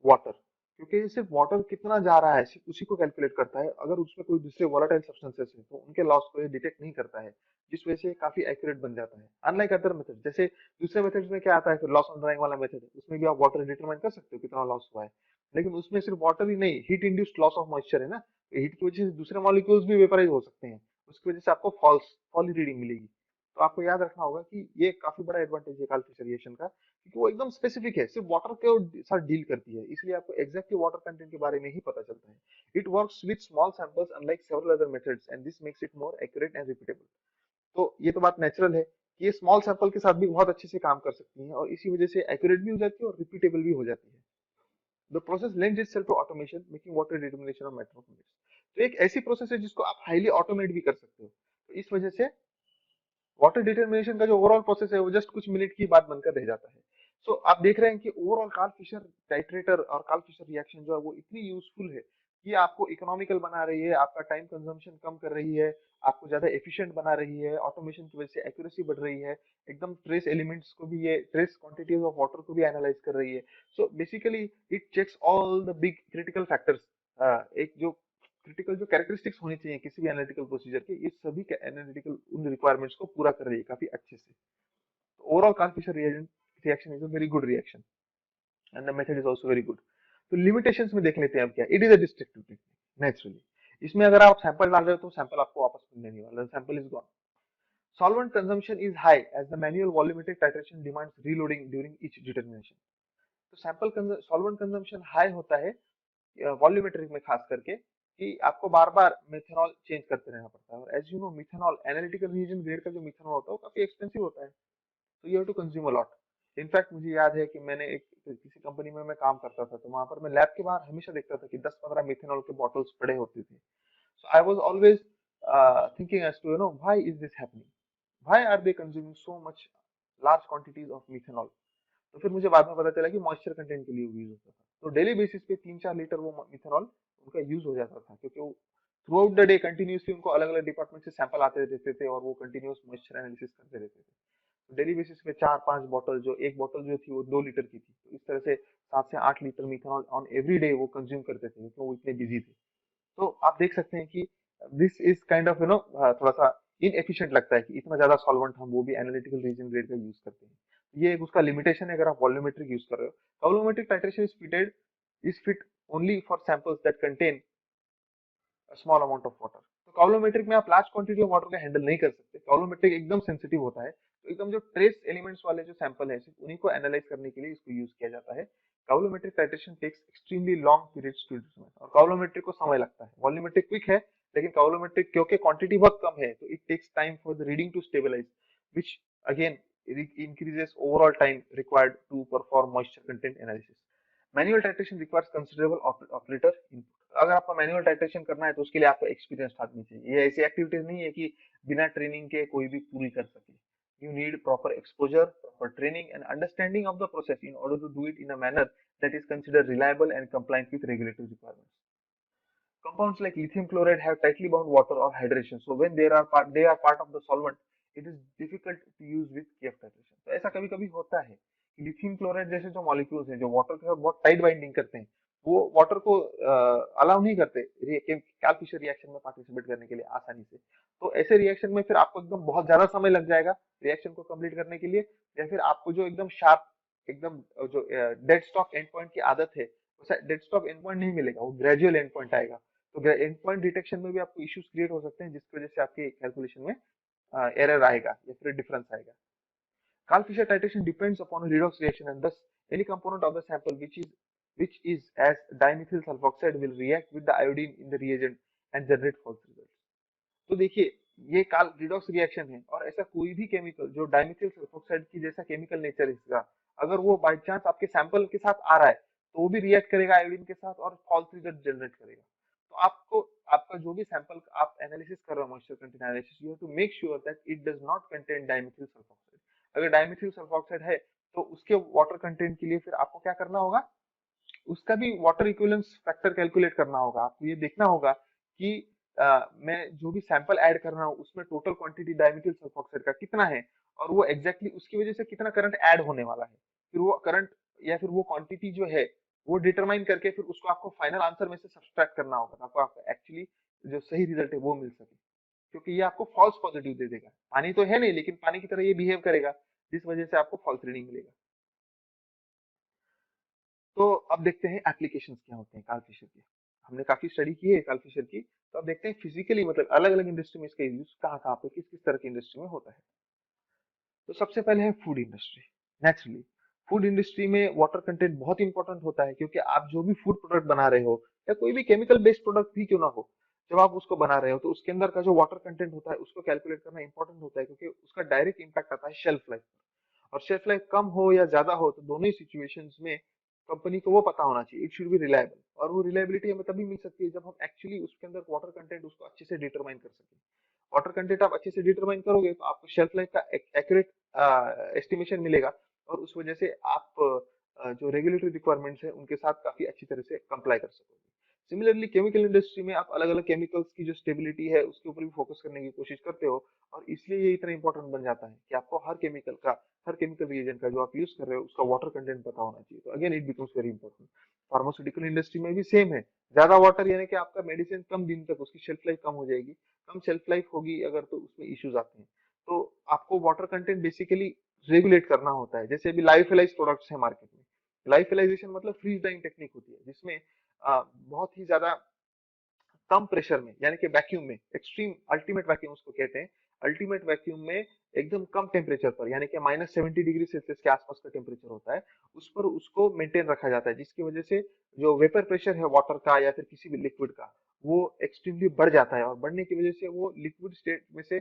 Speaker 1: water, क्योंकि ये सिर्फ वाटर कितना जा रहा है सिर्फ उसी को कैलकुलेट करता है। अगर उसमें कोई दूसरे वोलेटाइल सब्सटेंसेस है तो उनके लॉस को ये डिटेक्ट नहीं करता है, जिस वजह से काफी एक्यूरेट बन जाता है। अनलाइक अदर मेथड, जैसे दूसरे मेथड्स में क्या आता है, फिर लॉस ऑन ड्राइंग वाला मेथड है, उसमें भी आप वाटर डिटरमाइन कर सकते हो कितना लॉस हुआ है, लेकिन उसमें सिर्फ वाटर ही नहीं, heat induced loss of moisture है ना, हीट की वजह से दूसरे मॉलिक्यूल्स भी वेपराइज हो सकते हैं, उसकी वजह से आपको फॉल्स रीडिंग मिलेगी। तो आपको याद रखना होगा कि ये काफी बड़ा एडवांटेज है कार्ल फिशर रिएक्शन का, क्योंकि वो एकदम स्पेसिफिक है, सिर्फ वाटर के साथ डील करती है, इसलिए आपको एग्जैक्टली वाटर कंटेंट के बारे में ही पता चलता है। It works with small samples unlike several other methods and this makes it more accurate and repeatable. तो ये तो बात नेचुरल है कि ये स्मॉल सैंपल के साथ भी बहुत अच्छे से काम कर सकती है और इसी वजह से एक्यूरेट भी हो जाती है और रिपीटेबल भी हो जाती है। The process lends itself to automation making water determination of matter of minutes. तो एक ऐसी प्रोसेस है जिसको आप हाईली ऑटोमेट भी कर सकते हो, तो इस वजह से वाटर डिटर्मिनेशन का जो ओवरऑल प्रोसेस है वो जस्ट कुछ मिनट की बात बनकर रह जाता है। सो आप देख रहे हैं कि ओवरऑल कार्ल फिशर टाइट्रेटर और कार्ल फिशर रिएक्शन जो है वो इतनी यूजफुल है कि आपको इकोनॉमिकल बना रही है, आपका टाइम कंजम्पशन कम कर रही है, आपको ज्यादा एफिशिएंट बना रही है, ऑटोमेशन की वजह से एक्यूरेसी बढ़ रही है, एकदम ट्रेस एलिमेंट्स को भी, ये ट्रेस क्वांटिटीज ऑफ वाटर को भी एनालाइज कर रही है। So basically it checks all the big critical factors. एक जो क्रिटिकल जो कैरेक्टरिस्टिक्स होनी चाहिए किसी भी एनालिटिकल प्रोसीजर के, ये सभी एनालिटिकल उन रिक्वायरमेंट्स को पूरा कर रही है काफी अच्छे से। Overall Karl Fischer reaction is a very good reaction and the method is also very good. तो लिमिटेशंस में देख लेते हैं अब क्या। It is a destructive technique naturally, इसमें अगर आप सैंपल डाल रहे हो तो सैंपल आपको वापस मिलने नहीं वाला, sample is gone. Solvent consumption is high as the manual volumetric titration demands reloading during each determination। तो सैंपल सॉल्वेंट कंजम्पशन हाई होता है वॉल्यूमेट्रिक में, खास करके कि आपको बार बार मिथेनॉल चेंज करते रहना पड़ता है। और as you know methanol analytical reagent grade का जो मिथेनॉल होता है वो काफी एक्सपेंसिव होता है, तो you have to consume a lot. In fact मुझे याद है कि मैंने एक किसी कंपनी में मैं काम करता था, तो वहां पर मैं लैब के बाहर हमेशा देखता था कि 10-15 मिथेनॉल के बॉटल्स पड़े होते थे। So I was always thinking as to why is this happening, why are they consuming so much large quantities of methanol. तो फिर मुझे बाद में पता चला कि मॉइस्चर कंटेंट के लिए यूज होता था। तो डेली बेसिस पे 3-4 लीटर वो मिथेनॉल उनका यूज हो जाता था, क्योंकि वो through out the day continuously उनको अलग अलग डिपार्टमेंट से सैंपल आते रहते थे और वो कंटिन्यूस मॉइस्चर एनालिसिस करते रहते थे। डेली बेसिस पे 4-5 बॉटल, जो एक बॉटल जो थी वो 2 लीटर की थी, तो इस तरह से 7 से 8 litre methanol on every day वो कंज्यूम करते थे, क्योंकि वो इतने बिजी थे। तो आप देख सकते हैं कि दिस इज काइंड ऑफ थोड़ा सा इनएफिशिएंट लगता है कि इतना ज्यादा सॉल्वेंट हम वो भी एनालिटिकल रीजन ग्रेड का यूज करते हैं। ये एक उसका लिमिटेशन है अगर आप वॉल्यूमेट्रिक यूज कर रहे हो। Volumetric titration is fit only for samples that contain small amount of water. तो काउलोमेट्रिक में आप लार्ज क्वांटिटी ऑफ वाटर का हैंडल नहीं कर सकते, काउलोमेट्रिक एकदम सेंसिटिव होता है, तो एकदम जो ट्रेस एलिमेंट्स वाले जो सैंपल है सिर्फ उन्हीं को एनालाइज करने के लिए इसको यूज किया जाता है। Coulometric titration takes extremely long periods to determine, और काउलोमेट्रिक को समय लगता है। वॉल्यूमेट्रिक क्विक है, लेकिन काउलोमेट्रिक क्योंकि क्वांटिटी बहुत कम है तो it takes time for the reading to stabilise, which Again, it increases overall time required to perform moisture content analysis. Manual titration requires considerable operator input. अगर आपको मैन्युअल टाइट्रेशन करना है तो उसके लिए आपको एक्सपीरियंस आदमी चाहिए। ये ऐसी एक्टिविटीज नहीं है कि बिना ट्रेनिंग के कोई भी पूरी कर सके। You need proper exposure, proper training and understanding of the process in order to do it in a manner that is considered reliable and compliant with regulatory requirements. Compounds like lithium chloride have tightly bound water or hydration, so when they are part of the solvent, it is difficult to use with KF titration. तो ऐसा कभी कभी होता है कि lithium chloride जैसे जो molecules हैं जो वाटर के साथ बहुत टाइट बाइंडिंग करते हैं, वो वाटर को अलाउ नहीं करते कैल फिशर रिएक्शन में पार्टिसिपेट करने के लिए आसानी से। तो ऐसे रिएक्शन में फिर आपको एकदम बहुत ज्यादा समय लग जाएगा रिएक्शन को कंप्लीट करने के लिए, या फिर आपको जो एकदम शार्प एकदम जो डेड स्टॉक एंड पॉइंट की आदत है, वैसा डेड स्टॉक एंड पॉइंट नहीं मिलेगा, वो ग्रेजुअल एंड पॉइंट आएगा। तो एंड पॉइंट डिटेक्शन में भी आपको इश्यूज क्रिएट हो सकते हैं, जिसकी वजह से आपके कैलकुलेशन में एरर आएगा या फिर डिफरेंस आएगा। Karl-Fischer titration depends upon a redox reaction, and thus any component of the sample which is as dimethyl sulfoxide will react with the iodine in the reagent and generate false results. तो देखिए, ये काल redox reaction है और ऐसा कोई भी chemical जो डाइमिथिल सल्फोक्साइड की जैसा केमिकल नेचर है इसका, अगर वो बाय चांस आपके सैंपल के साथ आ रहा है तो वो भी रिएक्ट करेगा आयोडीन के साथ और फॉल्स रिजल्ट जनरेट करेगा। तो आपको आपका जो भी सैंपल आप एनालिसिस कर रहे हो moisture content analysis, you have to make sure that it does not contain dimethyl sulfoxide. अगर डाइमिथिल सल्फोक्साइड है तो उसके वाटर कंटेंट के लिए फिर आपको क्या करना होगा, उसका भी वाटर इक्विवेलेंस फैक्टर कैलकुलेट करना होगा। आपको ये देखना होगा कि मैं जो भी सैंपल ऐड कर रहा हूँ उसमें टोटल क्वांटिटी डाइमिथिल सल्फोक्साइड का कितना है, और वो एग्जैक्टली उसकी वजह से कितना करंट ऐड होने वाला है। फिर वो करंट या फिर वो क्वांटिटी जो है वो डिटरमाइन करके फिर उसको आपको फाइनल आंसर में से सब्सट्रैक्ट करना होगा, आपको एक्चुअली जो सही रिजल्ट है वो मिल सके। क्योंकि ये आपको फॉल्स पॉजिटिव दे देगा। पानी तो है नहीं लेकिन पानी की तरह ये बिहेव करेगा, जिस वजह से आपको फॉल्स रीडिंग मिलेगा। तो अब देखते हैं एप्लीकेशंस क्या होते हैं कालफिशर के। हमने काफी स्टडी की है कालफिशर की, तो अब देखते हैं फिजिकली मतलब अलग अलग इंडस्ट्री में इसका यूज कहाँ कहाँ पे किस किस तरह की इंडस्ट्री में होता है। तो सबसे पहले है food industry. Naturally food industry में वाटर कंटेंट बहुत इंपॉर्टेंट होता है, क्योंकि आप जो भी फूड प्रोडक्ट बना रहे हो या कोई भी केमिकल बेस्ड प्रोडक्ट भी क्यों ना हो, जब आप उसको बना रहे हो तो उसके अंदर का जो वाटर कंटेंट होता है उसको कैलकुलेट करना इंपॉर्टेंट होता है, क्योंकि उसका डायरेक्ट इंपैक्ट आता है शेल्फ लाइफ। और शेल्फ लाइफ कम हो या ज्यादा हो तो दोनों ही सिचुएशंस में कंपनी को वो पता होना चाहिए, इट शुड बी रिलायबल। और वो रिलायबिलिटी हमें तभी मिल सकती है जब हम एक्चुअली उसके अंदर वाटर कंटेंट उसको अच्छे से डिटरमाइन कर सके। वाटर कंटेंट आप अच्छे से डिटरमाइन करोगे तो आपको शेल्फ लाइफ का एक्यूरेट एस्टिमेशन मिलेगा, और उस वजह से आप जो रेगुलेटरी रिक्वायरमेंट्स है उनके साथ काफी अच्छी तरह से कंप्लाई कर सकोगे। सिमिलरली केमिकल इंडस्ट्री में आप अलग अलग केमिकल्स की जो स्टेबिलिटी है उसके ऊपर भी फोकस करने की कोशिश करते हो, और इसलिए ये इतना इंपॉर्टेंट बन जाता है कि आपको हर केमिकल रिएजेंट का जो आप यूज कर रहे हो उसका वाटर कंटेंट पता होना चाहिए। तो again it becomes very important. Pharmaceutical industry में भी सेम है, ज्यादा वाटर यानी कि आपका मेडिसिन कम दिन तक उसकी शेल्फ लाइफ कम हो जाएगी, कम शेल्फ लाइफ होगी अगर तो उसमें इश्यूज आते हैं। तो आपको वाटर कंटेंट बेसिकली रेगुलेट करना होता है। जैसे अभी लाइफेलाइज प्रोडक्ट्स है मार्केट में, लाइफेलाइजेशन मतलब फ्रीज ड्राइंग टेक्निक होती है, जिसमें बहुत ही ज्यादा कम प्रेशर में यानी कि वैक्यूम में, एक्सट्रीम अल्टीमेट वैक्यूम उसको कहते हैं, अल्टीमेट वैक्यूम में एकदम कम टेम्परेचर पर यानी कि -70 डिग्री सेल्सियस के आसपास का टेम्परेचर होता है, उस पर उसको मेंटेन रखा जाता है, जिसकी वजह से जो वेपर प्रेशर है वाटर का या फिर किसी भी लिक्विड का वो एक्सट्रीमली बढ़ जाता है, और बढ़ने की वजह से वो लिक्विड स्टेट में से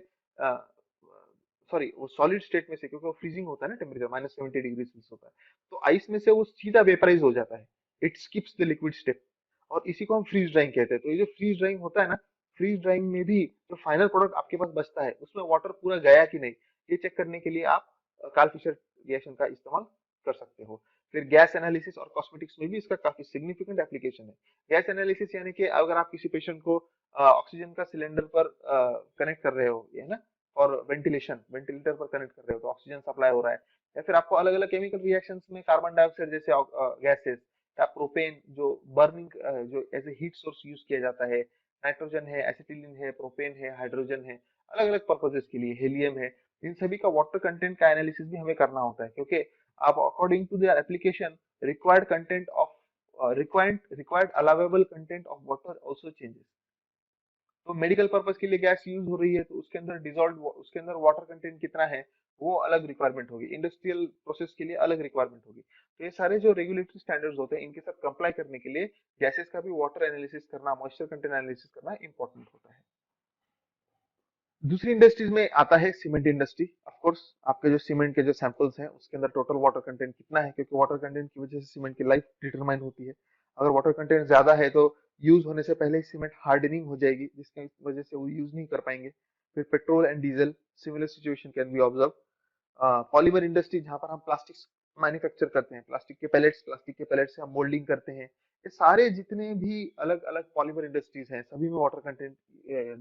Speaker 1: सॉरी वो सॉलिड स्टेट में से, क्योंकि वो फ्रीजिंग होता है ना, टेम्परेचर -70 डिग्री सेल्सियस होता है, तो आइस में से वो सीधा वेपराइज हो जाता है, it skips the liquid step, और इसी को हम फ्रीज ड्राइंग कहते हैं। तो ये जो फ्रीज ड्राइंग होता है ना, फ्रीज ड्राइंग में भी जो फाइनल प्रोडक्ट आपके पास बचता है उसमें वाटर पूरा गया कि नहीं, ये चेक करने के लिए आप कार्ल फिशर रिएक्शन का इस्तेमाल कर सकते हो। फिर गैस एनालिसिस और कॉस्मेटिक्स में भी इसका काफी सिग्निफिकेंट एप्लीकेशन है। गैस एनालिसिस यानी कि अगर आप किसी पेशेंट को ऑक्सीजन का सिलेंडर पर कनेक्ट कर रहे हो, ये है ना, और वेंटिलेटर पर कनेक्ट कर रहे हो तो ऑक्सीजन सप्लाई हो रहा है, या फिर आपको अलग अलग केमिकल रिएक्शंस में कार्बन डाइऑक्साइड जैसे गैसेस या प्रोपेन जो बर्निंग जो as a heat source use किया जाता है, नाइट्रोजन है, एसिटिलीन है, प्रोपेन है, हाइड्रोजन है, अलग अलग पर्पजेस के लिए हेलियम है, इन सभी का वाटर कंटेंट का एनालिसिस भी हमें करना होता है, क्योंकि आप according to their application required content of required allowable content of water also changes. तो मेडिकल पर्पस के लिए गैस यूज हो रही है तो उसके अंदर डिजॉल्व उसके अंदर वाटर कंटेंट कितना है वो अलग रिक्वायरमेंट होगी, इंडस्ट्रियल प्रोसेस के लिए अलग रिक्वायरमेंट होगी। तो ये सारे जो रेगुलेटरी स्टैंडर्ड्स होते हैं इनके साथ कंप्लाई करने के लिए गैसेस का भी वाटर एनालिसिस करना, मॉइस्चर कंटेंट एनालिसिस करना इंपॉर्टेंट होता है। दूसरी इंडस्ट्रीज में आता है सीमेंट इंडस्ट्री। ऑफ कोर्स आपके जो सीमेंट के जो सैंपल्स हैं उसके अंदर टोटल वाटर कंटेंट कितना है, क्योंकि वाटर कंटेंट की वजह से सीमेंट की लाइफ डिटरमाइन होती है। अगर वाटर कंटेंट ज्यादा है तो यूज होने से पहले ही सीमेंट हार्डनिंग हो जाएगी, जिसकी वजह से वो यूज नहीं कर पाएंगे। फिर petrol and diesel, similar situation can be observe. Polymer industry, जहां पर हम प्लास्टिक मैन्युफैक्चर करते हैं, प्लास्टिक के पैलेट्स से हम मोल्डिंग करते हैं। ये सारे जितने भी अलग अलग पॉलीमर इंडस्ट्रीज हैं, सभी में वाटर कंटेंट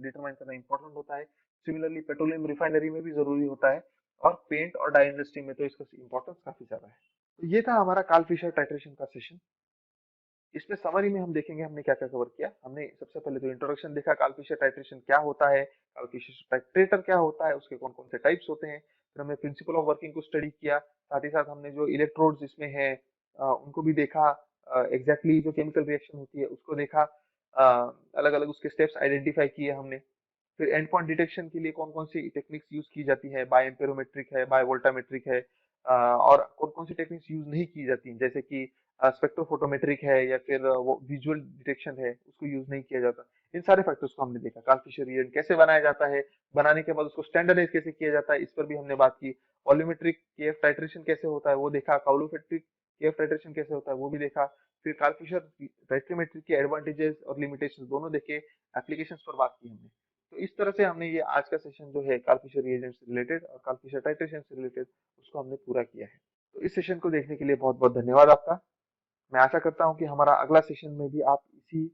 Speaker 1: डिटरमाइन करना इंपॉर्टेंट होता है। सिमिलरली पेट्रोलियम रिफाइनरी में भी जरूरी होता है, और पेंट और डाई इंडस्ट्री में तो इसका इंपॉर्टेंस काफी ज्यादा है। तो ये था हमारा कार्ल फिशर टाइट्रेशन का सेशन। इसमें समरी में हम देखेंगे हमने क्या क्या कवर किया। हमने सबसे पहले तो इंट्रोडक्शन देखा, कार्ल फिशर टाइट्रेशन क्या होता है, कार्ल फिशर टाइट्रेटर क्या होता है, उसके कौन कौन से टाइप्स होते हैं। फिर हमने प्रिंसिपल ऑफ वर्किंग को स्टडी किया, साथ ही साथ हमने जो इलेक्ट्रोड्स इसमें है उनको भी देखा, एग्जैक्टली जो केमिकल रिएक्शन होती है उसको देखा, अलग अलग उसके स्टेप्स आइडेंटिफाई किए हमने। फिर एंड पॉइंट डिटेक्शन के लिए कौन कौन सी टेक्निक्स यूज की जाती है, बाय एम्पेरोमेट्रिक है, बाय वोल्टामेट्रिक है, और कौन कौन सी टेक्निक्स यूज नहीं की जाती हैं, जैसे कि स्पेक्ट्रोफोटोमेट्रिक है या फिर वो विजुअल डिटेक्शन है, उसको यूज नहीं किया जाता। इन सारे फैक्टर्स को हमने देखा। कार्ल फिशर रिएजेंट कैसे बनाया जाता है, बनाने के बाद उसको स्टैंडर्डाइज कैसे किया जाता है, इस पर भी हमने बात की। वॉल्यूमेट्रिक केएफ टाइट्रेशन कैसे होता है वो देखा, काउलोमेट्रिक केएफ टाइट्रेशन कैसे होता है वो भी देखा। फिर कार्ल फिशर टाइट्रीमेट्री के एडवांटेजेस और लिमिटेशंस दोनों देखे, एप्लीकेशंस पर बात की हमने। तो इस तरह से हमने ये आज का सेशन जो है कार्ल फिशर रिएजेंट से रिलेटेड और कार्ल फिशर टाइट्रेशन से रिलेटेड, उसको हमने पूरा किया है। तो इस सेशन को देखने के लिए बहुत बहुत धन्यवाद आपका। मैं आशा करता हूँ कि हमारा अगला सेशन में भी आप इसी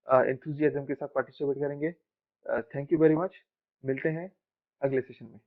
Speaker 1: एंथुजियाज्म के साथ पार्टिसिपेट करेंगे। Thank you very much. मिलते हैं अगले सेशन में।